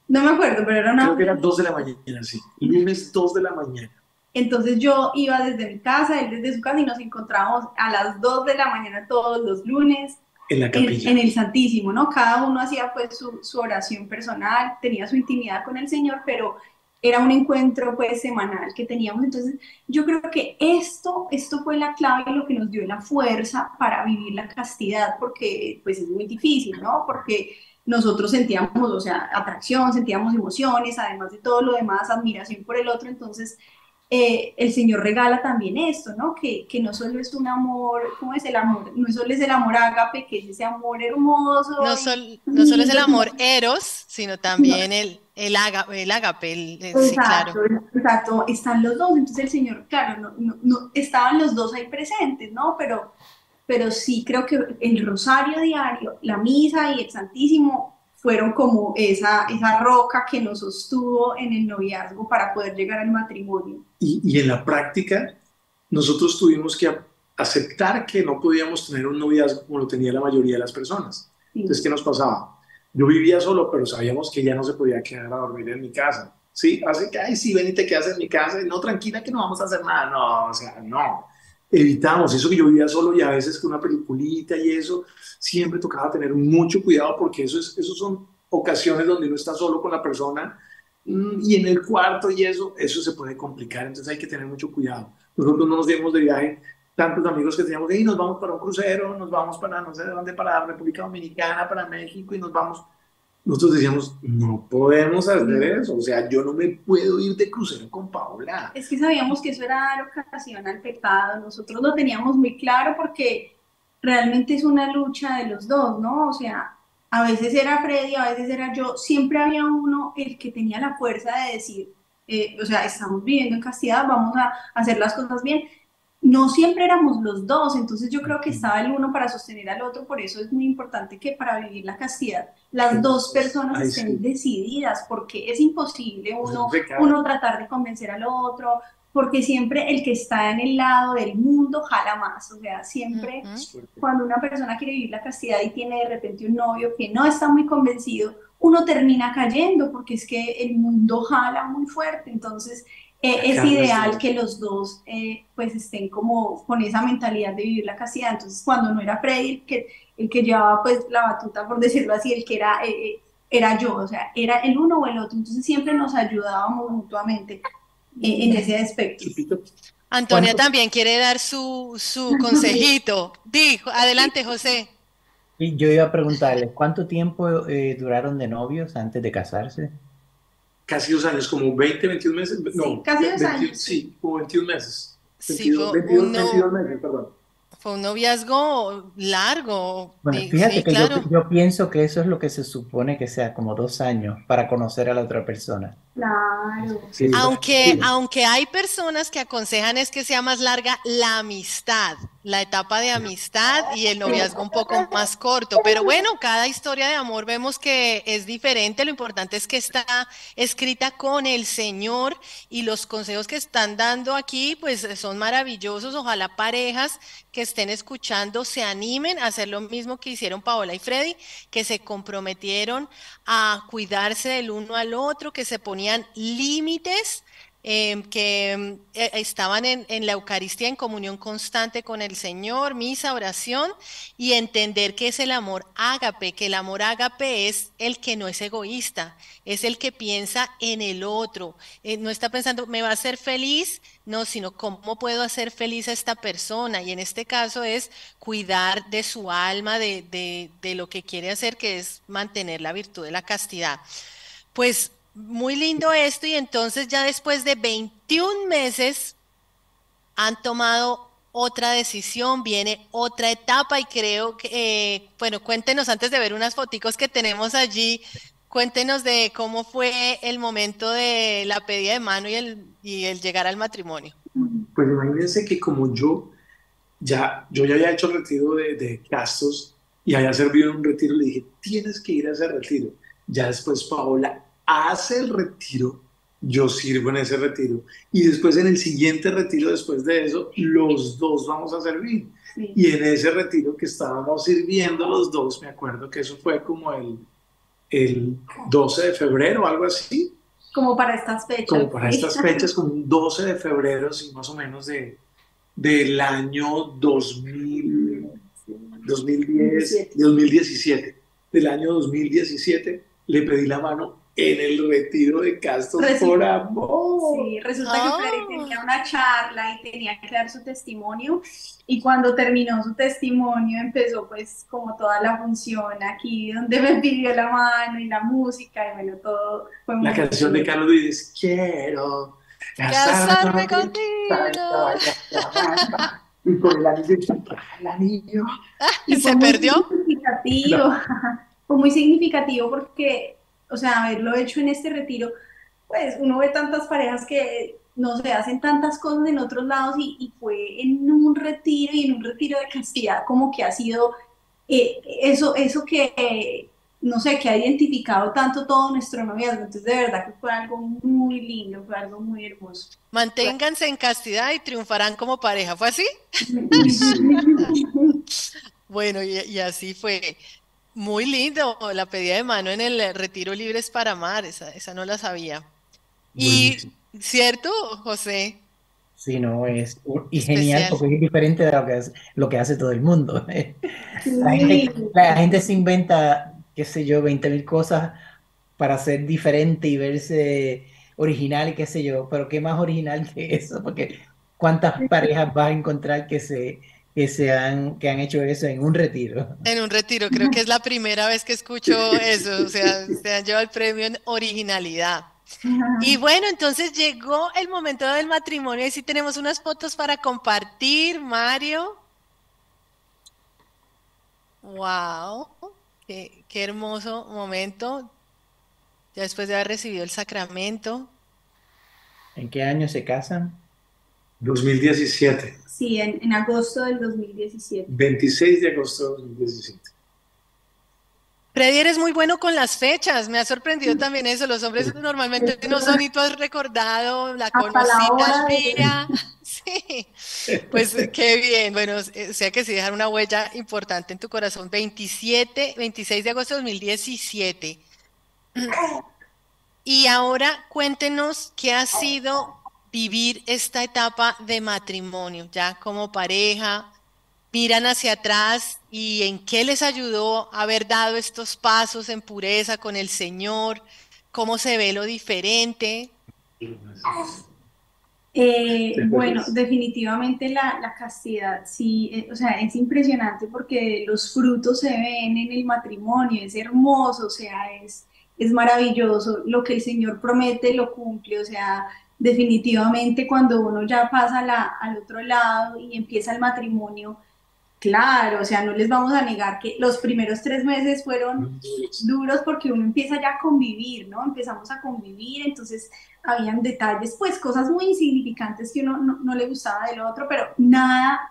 No me acuerdo, pero era una creo que hora. era 2 de la mañana, sí, lunes 2 de la mañana, Entonces yo iba desde mi casa, él desde su casa y nos encontrábamos a las 2 de la mañana todos los lunes en la en capilla. el Santísimo, ¿no? Cada uno hacía pues su oración personal, tenía su intimidad con el Señor, pero era un encuentro pues semanal que teníamos. Entonces yo creo que esto fue la clave y lo que nos dio la fuerza para vivir la castidad, porque pues es muy difícil, ¿no? Porque nosotros sentíamos, o sea, atracción, sentíamos emociones, además de todo lo demás, admiración por el otro. Entonces el Señor regala también esto, ¿no? Que no solo es un amor, ¿cómo es el amor? No solo es el amor ágape, que es ese amor hermoso y No solo es el lindo, sino, amor eros, sino sino- también el ágape, sí, claro. exacto, exacto, están los dos. Entonces el Señor, claro, estaban los dos ahí presentes, ¿no? Pero sí creo que el rosario diario, la misa y el Santísimo fueron como esa roca que nos sostuvo en el noviazgo para poder llegar al matrimonio. Y en la práctica, nosotros tuvimos que aceptar que no podíamos tener un noviazgo como lo tenía la mayoría de las personas. Entonces, Sí. ¿qué nos pasaba? Yo vivía solo, pero sabíamos que ya no se podía quedar a dormir en mi casa. Sí, así que, ay, sí, ven y te quedas en mi casa. Y no, tranquila, que no vamos a hacer nada. No, o sea, no. Evitamos eso que yo vivía solo y a veces con una peliculita y eso, siempre tocaba tener mucho cuidado porque eso son ocasiones donde uno está solo con la persona y en el cuarto y eso se puede complicar, entonces hay que tener mucho cuidado. Nosotros no nos íbamos de viaje, tantos amigos que teníamos, y nos vamos para un crucero, nos vamos para no sé de dónde, para la República Dominicana, para México, y nos vamos. Nosotros decíamos, no podemos hacer eso, o sea, yo no me puedo ir de crucero con Paola. Es que sabíamos que eso era dar ocasión al pecado, nosotros lo teníamos muy claro porque realmente es una lucha de los dos, ¿no? O sea, a veces era Freddy, a veces era yo, siempre había uno el que tenía la fuerza de decir, o sea, estamos viviendo en castidad, vamos a hacer las cosas bien. No siempre éramos los dos, entonces yo creo que estaba el uno para sostener al otro, por eso es muy importante que para vivir la castidad las dos personas Ay, estén sí, decididas, porque es imposible es un uno pecado. tratar de convencer al otro, porque siempre el que está en el lado del mundo jala más, o sea, siempre Ujú. Es fuerte. cuando una persona quiere vivir la castidad y tiene de repente un novio que no está muy convencido, uno termina cayendo porque es que el mundo jala muy fuerte. Entonces, es Acá no es ideal igual. que los dos pues estén como con esa mentalidad de vivir la castidad. Entonces, cuando no era Freddy el que llevaba pues la batuta, por decirlo así, el que era yo, o sea, era el uno o el otro. Entonces, siempre nos ayudábamos mutuamente en ese aspecto. Chipito, Antonia ¿Cuánto, también quiere dar su consejito. Dijo, adelante, José. y yo iba a preguntarles, ¿cuánto tiempo duraron de novios antes de casarse? casi 2 años, como 20, 21 meses, Sí, no, casi 21, dos años, sí. sí, como 21 meses, Sí, 22, fue 22, 22 meses, perdón. fue un noviazgo largo. Bueno, Sí, fíjate que claro. yo pienso que eso es lo que se supone que sea, como 2 años para conocer a la otra persona. Claro. Sí, sí. Aunque hay personas que aconsejan es que sea más larga la amistad, la etapa de amistad y el noviazgo un poco más corto. Pero bueno, cada historia de amor vemos que es diferente. Lo importante es que está escrita con el Señor y los consejos que están dando aquí, pues son maravillosos. Ojalá parejas que estén escuchando se animen a hacer lo mismo que hicieron Paola y Freddy, que se comprometieron a cuidarse del uno al otro, que se ponían límites, que estaban en la Eucaristía en comunión constante con el Señor, misa, oración, y entender que es el amor ágape, que el amor ágape es el que no es egoísta, es el que piensa en el otro, no está pensando, me va a hacer feliz, no, sino cómo puedo hacer feliz a esta persona, y en este caso es cuidar de su alma, de lo que quiere hacer, que es mantener la virtud de la castidad. Pues muy lindo esto y entonces ya después de 21 meses han tomado otra decisión, viene otra etapa y creo que, bueno, cuéntenos antes de ver unas foticos que tenemos allí, cuéntenos de cómo fue el momento de la pedida de mano y el llegar al matrimonio. Pues imagínense que como yo ya había hecho el retiro de gastos y había servido en un retiro, le dije, tienes que ir a ese retiro. Ya después Paola hace el retiro, yo sirvo en ese retiro y después en el siguiente retiro, después de eso, los dos vamos a servir. Sí. Y en ese retiro que estábamos sirviendo los dos, me acuerdo que eso fue como el 12 de febrero o algo así, Como para estas fechas. como para Sí. estas fechas, como un 12 de febrero, sí, más o menos del año 2017, del año 2017, le pedí la mano en el retiro de Castos por amor. Sí, resulta que Freddy tenía una charla y tenía que dar su testimonio y cuando terminó su testimonio empezó pues como toda la función aquí donde me pidió la mano y la música y bueno, todo fue muy La canción de Carlos Vives, quiero Casarme contigo. Y con el anillo. Y ¿Se fue muy perdió? significativo, No. fue muy significativo porque, o sea, haberlo hecho en este retiro, pues uno ve tantas parejas que no se hacen tantas cosas en otros lados y fue en un retiro y en un retiro de castidad como que ha sido eso que, no sé, que ha identificado tanto todo nuestro noviazgo. Entonces, de verdad que fue algo muy lindo, fue algo muy hermoso. Manténganse en castidad y triunfarán como pareja. ¿Fue así? Bueno, y así fue. Muy lindo la pedida de mano en el Retiro Libres para Amar, esa no la sabía. Buenísimo. Y, ¿cierto, José? Sí, no, y genial Especial. porque es diferente de lo que hace todo el mundo. Sí, La gente se inventa, qué sé yo, 20.000 cosas para ser diferente y verse original y qué sé yo, pero qué más original que eso, porque cuántas parejas vas a encontrar que han hecho eso en un retiro. En un retiro, creo que es la primera vez que escucho eso, o sea, se han llevado el premio en originalidad. Y bueno, entonces llegó el momento del matrimonio y sí tenemos unas fotos para compartir, Mario. Wow, qué hermoso momento, ya después de haber recibido el sacramento. ¿En qué año se casan? 2017, sí, en agosto del 2017. 26 de agosto de 2017. Freddy, eres muy bueno con las fechas, me ha sorprendido también eso, los hombres normalmente no son y tú has recordado, la Hasta conocí la tal hora día, sí, pues qué bien, bueno, o sea que sí dejar una huella importante en tu corazón, 26 de agosto de 2017. Y ahora cuéntenos qué ha sido vivir esta etapa de matrimonio, ya como pareja? Miran hacia atrás y en qué les ayudó haber dado estos pasos en pureza con el Señor, cómo se ve lo diferente. Bueno, definitivamente la castidad, sí, o sea, es impresionante porque los frutos se ven en el matrimonio, es hermoso, o sea, es maravilloso, lo que el Señor promete lo cumple, o sea, definitivamente cuando uno ya pasa al otro lado y empieza el matrimonio. Claro, o sea, no les vamos a negar que los primeros 3 meses fueron duros porque uno empieza ya a convivir, ¿no? Empezamos a convivir, entonces habían detalles, pues cosas muy insignificantes que uno no le gustaba del otro, pero nada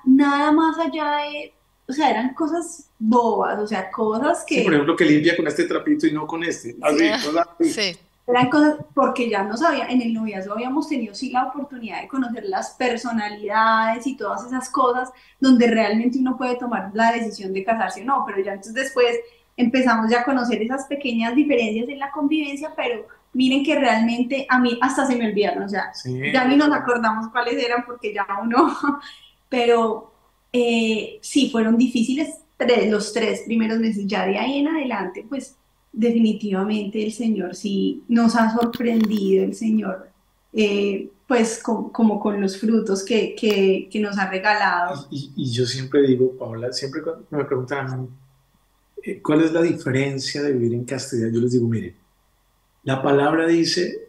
más allá de, o sea, eran cosas bobas, o sea, cosas Sí, por que ejemplo, que limpia con este trapito y no con este. Así, Ah, cosas así. sí. eran cosas, porque ya nos había, en el noviazgo habíamos tenido sí la oportunidad de conocer las personalidades y todas esas cosas donde realmente uno puede tomar la decisión de casarse o no, pero ya entonces después empezamos ya a conocer esas pequeñas diferencias en la convivencia, pero miren que realmente a mí hasta se me olvidaron, o sea, Sí. ya ni nos acordamos cuáles eran porque ya uno, pero sí fueron difíciles los 3 primeros meses, ya de ahí en adelante, pues definitivamente el Señor sí nos ha sorprendido, el Señor, pues como con los frutos que nos ha regalado. Y yo siempre digo, Paola, siempre cuando me preguntan a mí, ¿cuál es la diferencia de vivir en castidad? Yo les digo, mire, la palabra dice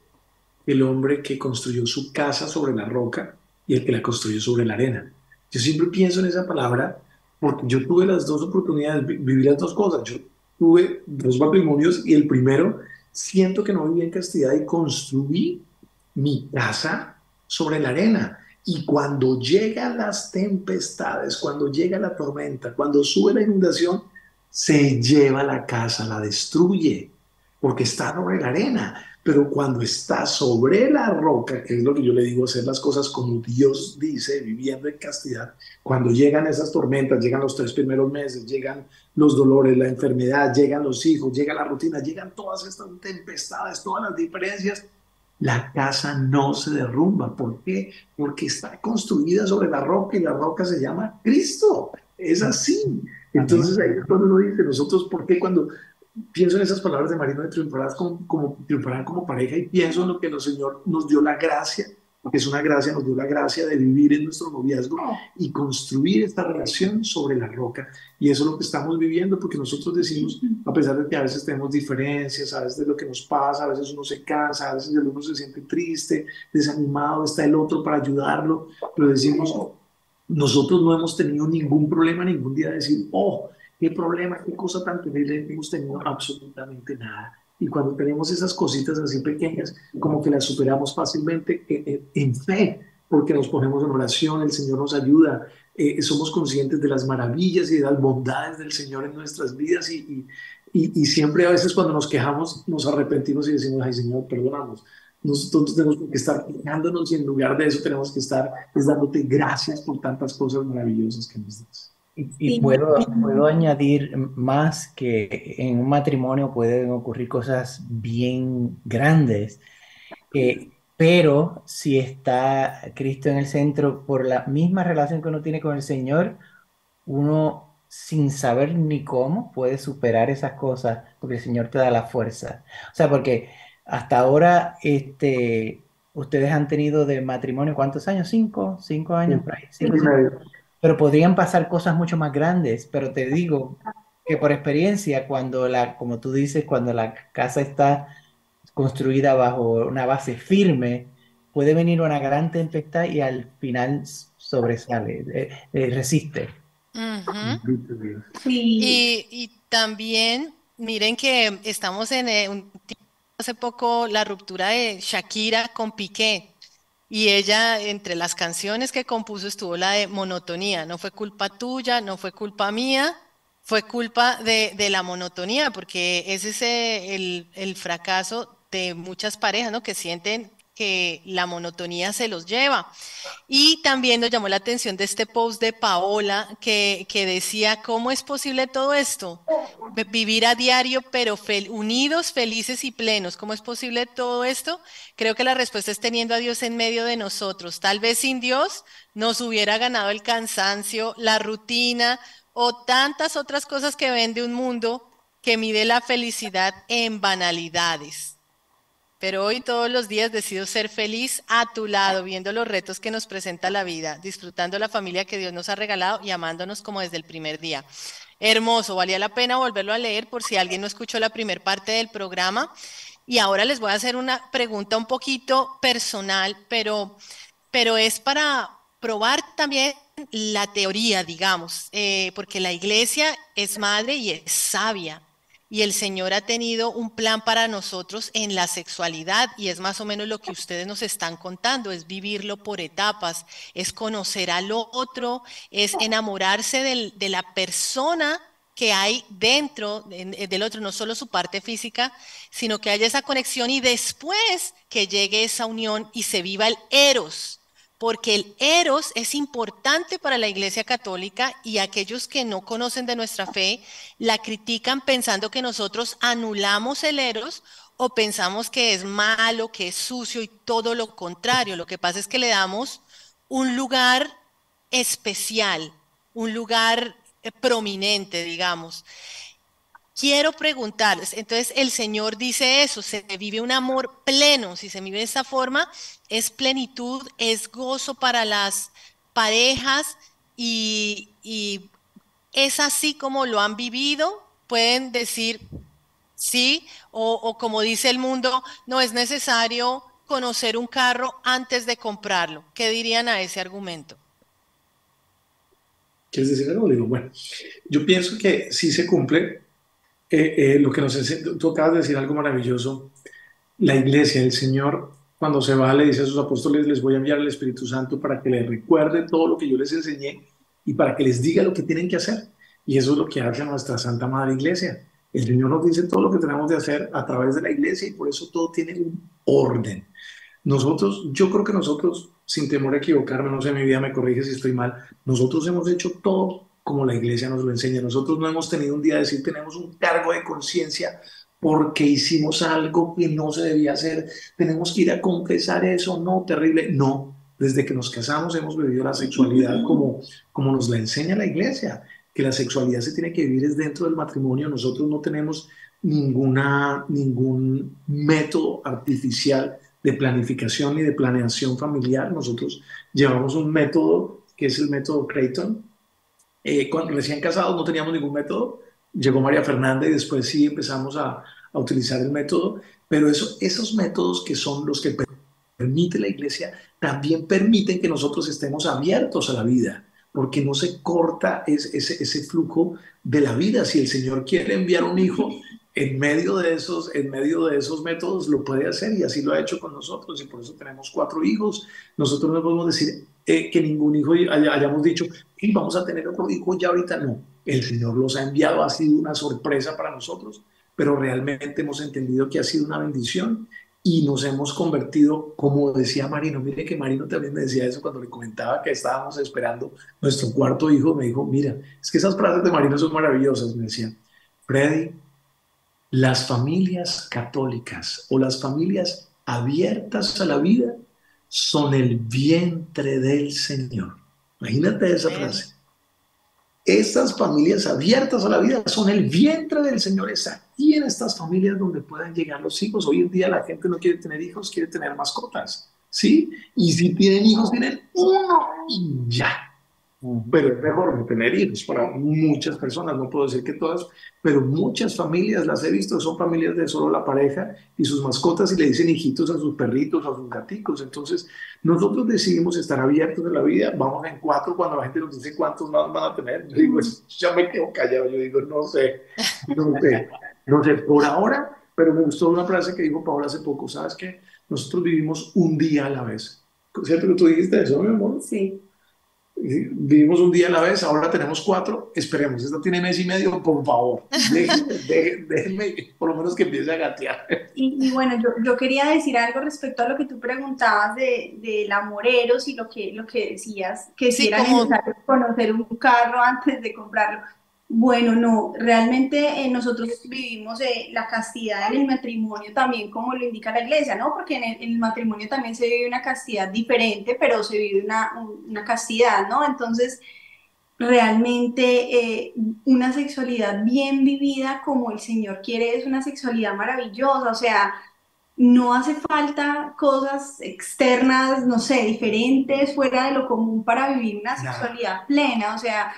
que el hombre que construyó su casa sobre la roca y el que la construyó sobre la arena. Yo siempre pienso en esa palabra porque yo tuve las dos oportunidades, viví las dos cosas. Yo tuve dos matrimonios y el primero siento que no viví en castidad y construí mi casa sobre la arena. Y cuando llegan las tempestades, cuando llega la tormenta, cuando sube la inundación, se lleva la casa, la destruye, porque está sobre la arena. Pero cuando está sobre la roca, que es lo que yo le digo, hacer las cosas como Dios dice, viviendo en castidad, cuando llegan esas tormentas, llegan los 3 primeros meses, llegan los dolores, la enfermedad, llegan los hijos, llega la rutina, llegan todas estas tempestades, todas las diferencias, la casa no se derrumba. ¿Por qué? Porque está construida sobre la roca y la roca se llama Cristo. Es así. Entonces ahí es cuando uno dice, nosotros, ¿por qué cuando pienso en esas palabras de Marino de triunfarán como pareja y pienso en lo que el Señor nos dio la gracia, porque es una gracia, nos dio la gracia de vivir en nuestro noviazgo y construir esta relación sobre la roca. Y eso es lo que estamos viviendo, porque nosotros decimos, a pesar de que a veces tenemos diferencias, a veces de lo que nos pasa, a veces uno se cansa, a veces el uno se siente triste, desanimado, está el otro para ayudarlo, pero decimos, nosotros no hemos tenido ningún problema ningún día de decir, oh, qué problema, qué cosa tan terrible, no hemos tenido absolutamente nada. Y cuando tenemos esas cositas así pequeñas, como que las superamos fácilmente en fe, porque nos ponemos en oración, el Señor nos ayuda, somos conscientes de las maravillas y de las bondades del Señor en nuestras vidas y siempre a veces cuando nos quejamos nos arrepentimos y decimos, ay Señor, perdónanos. Nosotros tenemos que estar quejándonos y en lugar de eso tenemos que estar dándote gracias por tantas cosas maravillosas que nos das. Y puedo añadir más que en un matrimonio pueden ocurrir cosas bien grandes, pero si está Cristo en el centro, por la misma relación que uno tiene con el Señor, uno sin saber ni cómo puede superar esas cosas porque el Señor te da la fuerza. O sea, porque hasta ahora ustedes han tenido de matrimonio, ¿cuántos años? ¿5 años por ahí? Cinco, pero podrían pasar cosas mucho más grandes, pero te digo que por experiencia, como tú dices, cuando la casa está construida bajo una base firme, puede venir una gran tempestad y al final sobresale, resiste. Ujú. Sí, Y también, miren que estamos en hace poco la ruptura de Shakira con Piqué. Y ella, entre las canciones que compuso, estuvo la de Monotonía. No fue culpa tuya, no fue culpa mía, fue culpa de la monotonía, porque ese es el fracaso de muchas parejas, ¿no? Que sienten que la monotonía se los lleva. Y también nos llamó la atención de este post de Paola que decía, ¿cómo es posible todo esto? Vivir a diario, pero unidos, felices y plenos. ¿Cómo es posible todo esto? Creo que la respuesta es teniendo a Dios en medio de nosotros. Tal vez sin Dios nos hubiera ganado el cansancio, la rutina o tantas otras cosas que ven de un mundo que mide la felicidad en banalidades. Pero hoy todos los días decido ser feliz a tu lado, viendo los retos que nos presenta la vida, disfrutando la familia que Dios nos ha regalado y amándonos como desde el primer día. Hermoso, valía la pena volverlo a leer por si alguien no escuchó la primera parte del programa. Y ahora les voy a hacer una pregunta un poquito personal, pero es para probar también la teoría, digamos, porque la iglesia es madre y es sabia. Y el Señor ha tenido un plan para nosotros en la sexualidad y es más o menos lo que ustedes nos están contando, es vivirlo por etapas, es conocer al otro, es enamorarse de la persona que hay dentro del otro, no solo su parte física, sino que haya esa conexión y después que llegue esa unión y se viva el eros, porque el eros es importante para la Iglesia Católica y aquellos que no conocen de nuestra fe la critican pensando que nosotros anulamos el eros o pensamos que es malo, que es sucio y todo lo contrario. Lo que pasa es que le damos un lugar especial, un lugar prominente, digamos. Quiero preguntarles, entonces el Señor dice eso, se vive un amor pleno, si se vive de esta forma, es plenitud, es gozo para las parejas y es así como lo han vivido, pueden decir sí, o como dice el mundo, no es necesario conocer un carro antes de comprarlo. ¿Qué dirían a ese argumento? ¿Quieres decir algo? Le digo, bueno, yo pienso que sí se cumple lo que nos enseña. Tú acabas de decir algo maravilloso. La iglesia, el Señor, cuando se va, le dice a sus apóstoles, les voy a enviar el Espíritu Santo para que les recuerde todo lo que yo les enseñé y para que les diga lo que tienen que hacer. Y eso es lo que hace nuestra Santa Madre Iglesia. El Señor nos dice todo lo que tenemos de hacer a través de la iglesia y por eso todo tiene un orden. Nosotros, yo creo que nosotros, sin temor a equivocarme, no sé, mi vida me corrige si estoy mal, nosotros hemos hecho todo como la iglesia nos lo enseña. Nosotros no hemos tenido un día de decir, tenemos un cargo de conciencia porque hicimos algo que no se debía hacer, tenemos que ir a confesar eso, no, terrible. No, desde que nos casamos hemos vivido la sexualidad como nos la enseña la iglesia, que la sexualidad se tiene que vivir es dentro del matrimonio. Nosotros no tenemos ningún método artificial de planificación ni de planeación familiar. Nosotros llevamos un método que es el método Creighton. Cuando recién casados no teníamos ningún método, llegó María Fernanda y después sí empezamos a utilizar el método, pero esos métodos que son los que permite la iglesia también permiten que nosotros estemos abiertos a la vida, porque no se corta ese flujo de la vida. Si el Señor quiere enviar un hijo en medio de esos métodos, lo puede hacer y así lo ha hecho con nosotros y por eso tenemos 4 hijos. Nosotros no podemos decir que ningún hijo hayamos dicho y vamos a tener otro hijo ya ahorita. No, el Señor los ha enviado, ha sido una sorpresa para nosotros, pero realmente hemos entendido que ha sido una bendición y nos hemos convertido, como decía Marino. Mire que Marino también me decía eso cuando le comentaba que estábamos esperando nuestro 4 hijo. Me dijo, mira, es que esas frases de Marino son maravillosas. Me decía, Freddy, las familias católicas o las familias abiertas a la vida son el vientre del Señor. Imagínate esa frase. Estas familias abiertas a la vida son el vientre del Señor. Es aquí en estas familias donde pueden llegar los hijos. Hoy en día la gente no quiere tener hijos, quiere tener mascotas, ¿sí? Y si tienen hijos, tienen uno y ya. Pero es mejor no tener hijos para muchas personas, no puedo decir que todas, pero muchas familias, las he visto, son familias de solo la pareja y sus mascotas y le dicen hijitos a sus perritos, a sus gaticos. Entonces, nosotros decidimos estar abiertos en la vida, vamos en 4 cuando la gente nos dice cuántos más van a tener. Yo digo, ya me quedo callado, yo digo, no sé, por ahora, pero me gustó una frase que dijo Paola hace poco, ¿sabes qué? Nosotros vivimos un día a la vez. ¿Cierto que tú dijiste eso, mi amor? Sí. Vivimos un día a la vez, ahora tenemos 4, esperemos, esta tiene mes y medio, por favor, déjenme por lo menos que empiece a gatear. Y bueno, yo quería decir algo respecto a lo que tú preguntabas de lamoreros y lo que decías, que si Sí, era como, necesario conocer un carro antes de comprarlo. Bueno, no, realmente nosotros vivimos la castidad en el matrimonio también como lo indica la iglesia, ¿no? Porque en el matrimonio también se vive una castidad diferente, pero se vive una castidad, ¿no? Entonces, realmente una sexualidad bien vivida como el Señor quiere es una sexualidad maravillosa, o sea, no hace falta cosas externas, no sé, diferentes, fuera de lo común para vivir una Nada. sexualidad plena, o sea,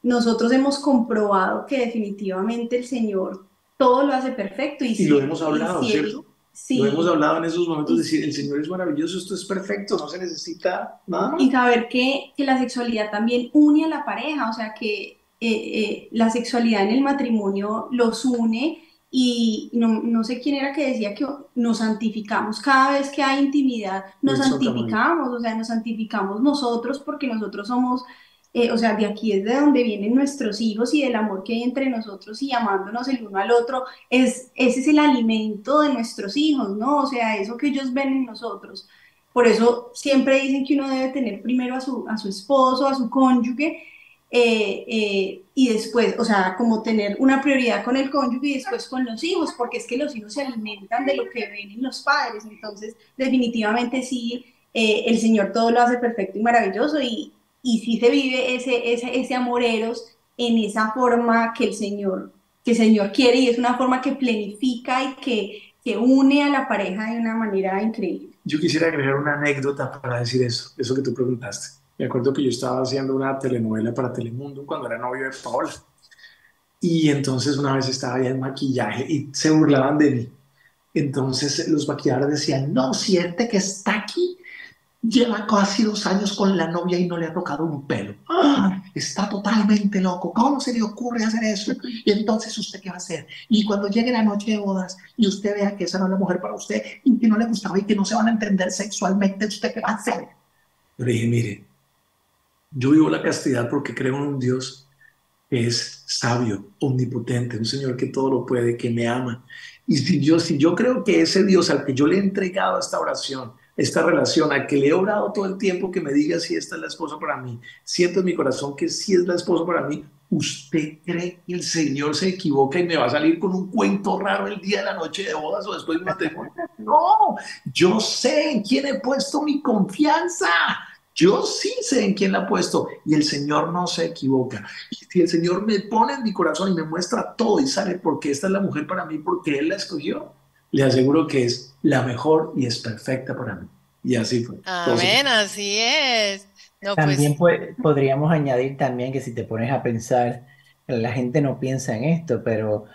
nosotros hemos comprobado que definitivamente el Señor todo lo hace perfecto Y lo hemos y hablado, si Él, ¿cierto? Lo hemos sí, hablado en esos momentos de y decir, el Señor es maravilloso, esto es perfecto, no se necesita nada Y más. saber que la sexualidad también une a la pareja, o sea que la sexualidad en el matrimonio los une y no sé quién era que decía que nos santificamos cada vez que hay intimidad, nos Wilson Tamayo. santificamos, o sea, nos santificamos nosotros porque nosotros somos, o sea, de aquí es de donde vienen nuestros hijos y del amor que hay entre nosotros y amándonos el uno al otro, ese es el alimento de nuestros hijos, ¿no? O sea, eso que ellos ven en nosotros. Por eso siempre dicen que uno debe tener primero a su esposo, a su cónyuge, y después, o sea, como tener una prioridad con el cónyuge y después con los hijos, porque es que los hijos se alimentan de lo que ven en los padres. Entonces, definitivamente sí, el Señor todo lo hace perfecto y maravilloso y sí se vive ese amor eros en esa forma que el Señor quiere y es una forma que planifica y que une a la pareja de una manera increíble. Yo quisiera agregar una anécdota para decir eso que tú preguntaste. Me acuerdo que yo estaba haciendo una telenovela para Telemundo cuando era novio de Paola. Y entonces una vez estaba ya en maquillaje y se burlaban de mí. Entonces los maquilladores decían, no, si este que está aquí lleva casi 2 años con la novia y no le ha tocado un pelo. ¡Ah! Está totalmente loco. ¿Cómo se le ocurre hacer eso? Y entonces, ¿usted qué va a hacer? Y cuando llegue la noche de bodas y usted vea que esa no es la mujer para usted y que no le gustaba y que no se van a entender sexualmente, ¿usted qué va a hacer? Yo le dije, mire, yo vivo la castidad porque creo en un Dios que es sabio, omnipotente, un Señor que todo lo puede, que me ama. Y si yo creo que ese Dios al que yo le he entregado esta oración, esta relación, al que le he orado todo el tiempo, que me diga si esta es la esposa para mí, siento en mi corazón que sí es la esposa para mí, ¿usted cree que el Señor se equivoca y me va a salir con un cuento raro el día de la noche de bodas o después del matrimonio? No, yo sé en quién he puesto mi confianza. Yo sí sé en quién la he puesto y el Señor no se equivoca. Y si el Señor me pone en mi corazón y me muestra todo y sabe por qué esta es la mujer para mí, porque Él la escogió, le aseguro que es la mejor y es perfecta para mí. Y así fue. Todo se amén, así es. No, También pues, podríamos añadir también que si te pones a pensar, la gente no piensa en esto, pero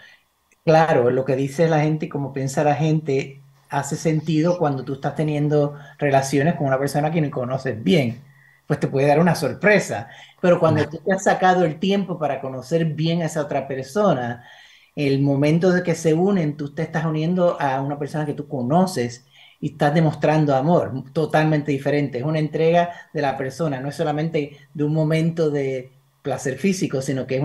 claro, lo que dice la gente y cómo piensa la gente hace sentido cuando tú estás teniendo relaciones con una persona que no conoces bien, pues te puede dar una sorpresa, pero cuando tú te has sacado el tiempo para conocer bien a esa otra persona, el momento de que se unen, tú te estás uniendo a una persona que tú conoces y estás demostrando amor, totalmente diferente. Es una entrega de la persona, no es solamente de un momento de placer físico, sino que es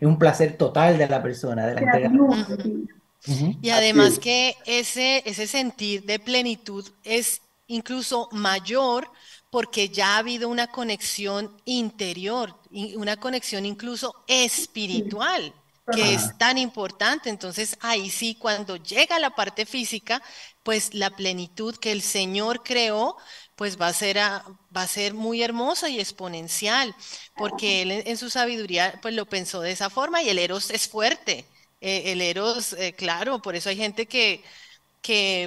un placer total de la persona, de la Sea entrega. luz, ujú. sí. Ujú. Y así además es. que ese sentir de plenitud es incluso mayor porque ya ha habido una conexión interior, una conexión incluso Sí, espiritual, que correcto. es tan importante. Entonces ahí sí, cuando llega la parte física, pues la plenitud que el Señor creó, pues va a ser muy hermosa y exponencial, porque Él en su sabiduría pues lo pensó de esa forma y el Eros es fuerte. El Eros, claro, por eso hay gente que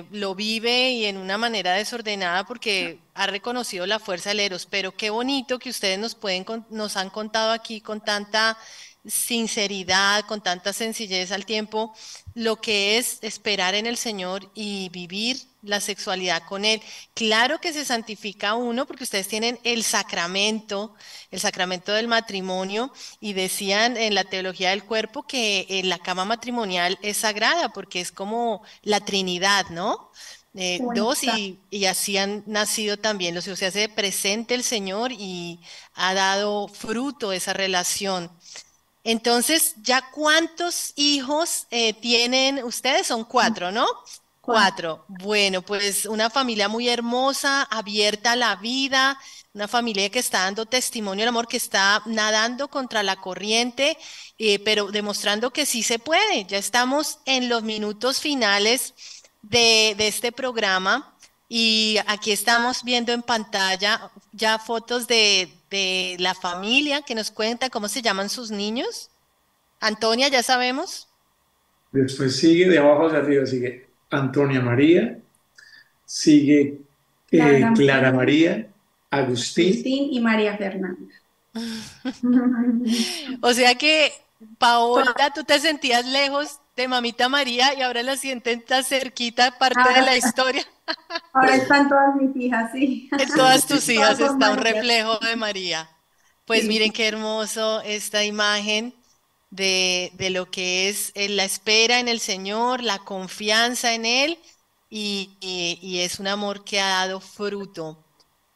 lo vive y en una manera desordenada porque ha reconocido la fuerza del Eros, pero qué bonito que ustedes nos han contado aquí con tanta sinceridad, con tanta sencillez al tiempo, lo que es esperar en el Señor y vivir la sexualidad con Él. Claro que se santifica uno porque ustedes tienen el sacramento del matrimonio, y decían en la teología del cuerpo que la cama matrimonial es sagrada porque es como la Trinidad, ¿no? Qué dos bonita. y así han nacido también los hijos. Se hace presente el Señor y ha dado fruto esa relación. Entonces, ¿ya cuántos hijos tienen ustedes? Son cuatro, ¿no? Cuatro. Cuatro. Bueno, pues una familia muy hermosa, abierta a la vida, una familia que está dando testimonio del amor, que está nadando contra la corriente, pero demostrando que sí se puede. Ya estamos en los minutos finales de este programa y aquí estamos viendo en pantalla ya fotos de la familia que nos cuenta cómo se llaman sus niños. Antonia, ya sabemos. Después sigue, de abajo hacia arriba, sigue Antonia María, sigue Clara Clara María, María, Agustín. Agustín y María Fernanda. O sea que, Paola, tú te sentías lejos de Mamita María y ahora la sienten tan cerquita, parte de Ahora, la historia. ahora están todas mis hijas, sí. En todas tus Todas hijas son está un Marías. reflejo de María. Pues Sí, miren sí. qué hermoso esta imagen de lo que es la espera en el Señor, la confianza en Él y es un amor que ha dado fruto.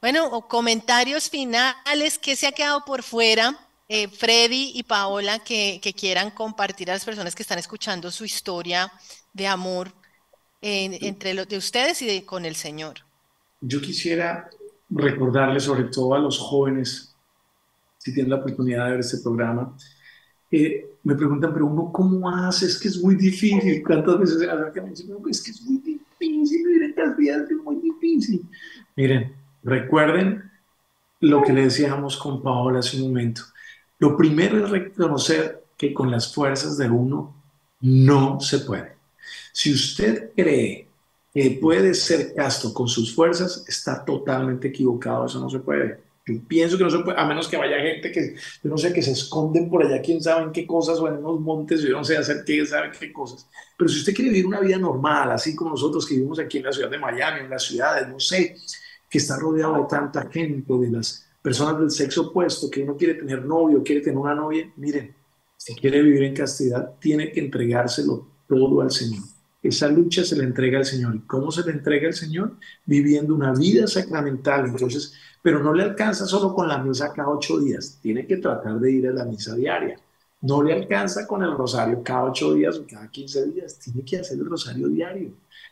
Bueno, o comentarios finales que se ha quedado por fuera, Freddy y Paola, que quieran compartir a las personas que están escuchando su historia de amor entre los de ustedes y con el Señor. Yo quisiera recordarle sobre todo a los jóvenes, si tienen la oportunidad de ver este programa, me preguntan, pero uno, ¿cómo hace? Es que es muy difícil. ¿Cuántas veces se acercan y me dicen, "No, es que es muy difícil, miren, cantidad es muy difícil"? Miren, recuerden lo que le decíamos con Paola hace un momento. Lo primero es reconocer que con las fuerzas de uno no se puede. Si usted cree que puede ser casto con sus fuerzas, está totalmente equivocado. Eso no se puede. Yo pienso que no se puede, a menos que vaya gente que, yo no sé, que se esconden por allá, quién sabe en qué cosas, o en unos montes, yo no sé hacer qué, sabe qué cosas. Pero si usted quiere vivir una vida normal, así como nosotros que vivimos aquí en la ciudad de Miami, en las ciudades, no sé, que está rodeado de tanta gente, de las personas del sexo opuesto, que uno quiere tener novio, quiere tener una novia, miren, si quiere vivir en castidad, tiene que entregárselo todo al Señor. Esa lucha se le entrega al Señor. ¿Y cómo se le entrega al Señor? Viviendo una vida sacramental. Entonces, pero no le alcanza solo con la misa cada 8 días. Tiene que tratar de ir a la misa diaria. No le alcanza con el rosario cada 8 días o cada 15 días. Tiene que hacer el rosario diario.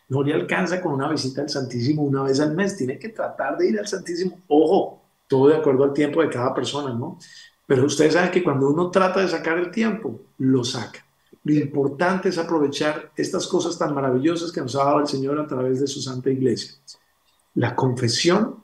No le alcanza con una visita al Santísimo una vez al mes. Tiene que tratar de ir al Santísimo. Ojo, todo de acuerdo al tiempo de cada persona, ¿no? Pero ustedes saben que cuando uno trata de sacar el tiempo, lo saca. Lo importante es aprovechar estas cosas tan maravillosas que nos ha dado el Señor a través de su Santa Iglesia. La confesión,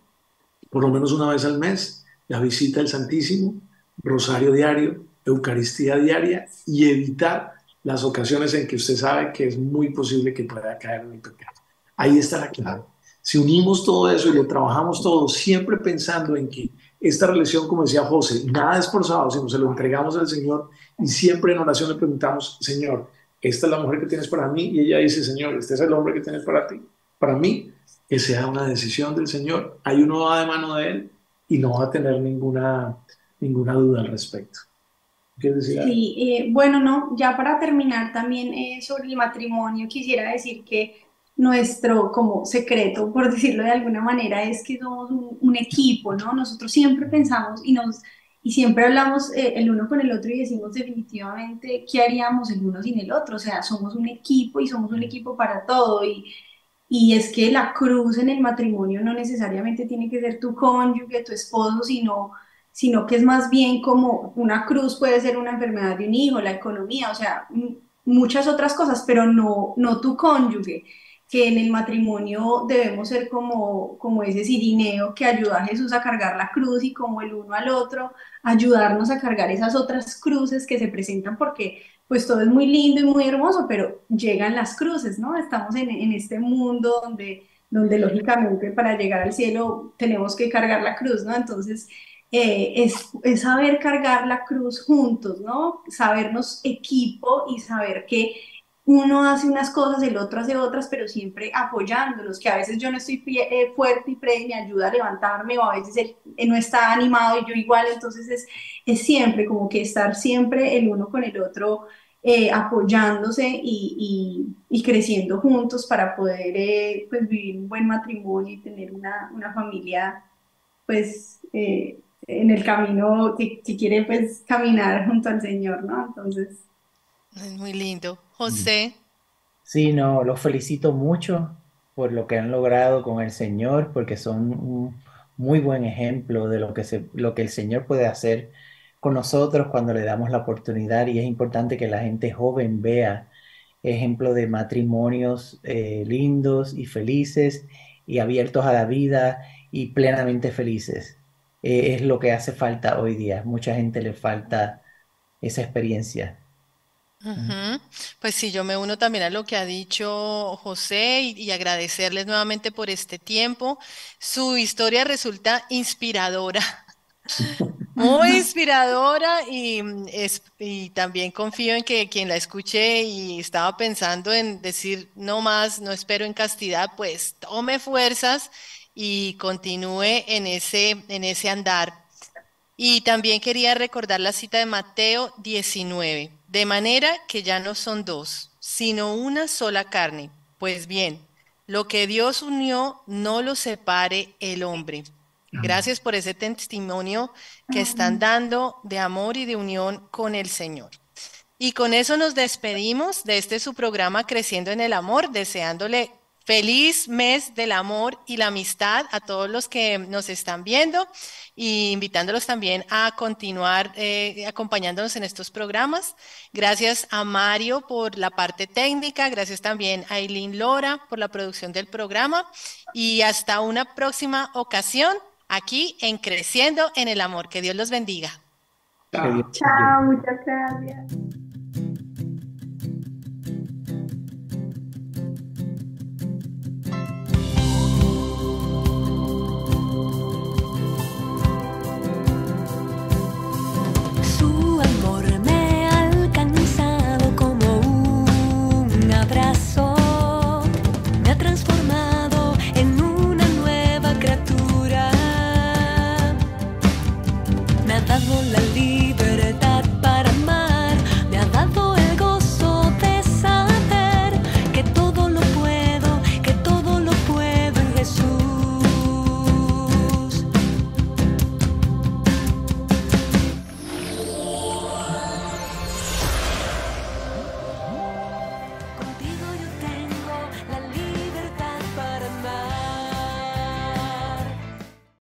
por lo menos una vez al mes, la visita al Santísimo, rosario diario, Eucaristía diaria y evitar las ocasiones en que usted sabe que es muy posible que pueda caer en el pecado. Ahí está la clave. Si unimos todo eso y lo trabajamos todo, siempre pensando en que esta relación, como decía José, nada es forzado, sino se lo entregamos al Señor y siempre en oración le preguntamos, Señor, esta es la mujer que tienes para mí, y ella dice, Señor, este es el hombre que tienes para ti, para mí, que sea una decisión del Señor, ahí uno va de mano de Él y no va a tener ninguna duda al respecto. ¿Quieres decir algo? Sí, bueno, no, ya para terminar también sobre el matrimonio, quisiera decir que nuestro como secreto, por decirlo de alguna manera, es que somos un equipo, ¿no? Nosotros siempre pensamos y siempre hablamos el uno con el otro y decimos definitivamente qué haríamos el uno sin el otro, o sea, somos un equipo y somos un equipo para todo y es que la cruz en el matrimonio no necesariamente tiene que ser tu cónyuge, tu esposo, sino que es más bien como una cruz puede ser una enfermedad de un hijo, la economía, o sea, muchas otras cosas, pero no tu cónyuge, que en el matrimonio debemos ser como ese cirineo que ayuda a Jesús a cargar la cruz y como el uno al otro, ayudarnos a cargar esas otras cruces que se presentan porque pues todo es muy lindo y muy hermoso, pero llegan las cruces, ¿no? Estamos en este mundo donde lógicamente para llegar al cielo tenemos que cargar la cruz, ¿no? Entonces es saber cargar la cruz juntos, ¿no? Sabernos equipo y saber que uno hace unas cosas, el otro hace otras, pero siempre apoyándolos, que a veces yo no estoy fuerte y Freddy me ayuda a levantarme, o a veces él no está animado y yo igual, entonces es siempre como que estar siempre el uno con el otro apoyándose y creciendo juntos para poder pues vivir un buen matrimonio y tener una familia pues en el camino que quiere pues caminar junto al Señor, ¿no? Entonces, Es muy lindo. Mm. José, Sí, no, los felicito mucho por lo que han logrado con el Señor, porque son un muy buen ejemplo de lo que el Señor puede hacer con nosotros cuando le damos la oportunidad. Y es importante que la gente joven vea ejemplo de matrimonios lindos y felices y abiertos a la vida y plenamente felices. Es lo que hace falta hoy día. Mucha gente le falta esa experiencia. Mm. ujú. Pues sí, yo me uno también a lo que ha dicho José y agradecerles nuevamente por este tiempo. Su historia resulta inspiradora. Muy inspiradora y también confío en que quien la escuche y estaba pensando en decir no más, no espero en castidad, pues tome fuerzas y continúe en ese andar. Y también quería recordar la cita de Mateo 19, de manera que ya no son dos, sino una sola carne. Pues bien, lo que Dios unió, no lo separe el hombre. Gracias por ese testimonio que están dando de amor y de unión con el Señor. Y con eso nos despedimos de este su programa Creciendo en el Amor, deseándole feliz mes del amor y la amistad a todos los que nos están viendo y invitándolos también a continuar acompañándonos en estos programas. Gracias a Mario por la parte técnica, gracias también a Eileen Lora por la producción del programa y hasta una próxima ocasión aquí en Creciendo en el Amor. Que Dios los bendiga. Que Dios Chao. te bendiga. chao, muchas gracias.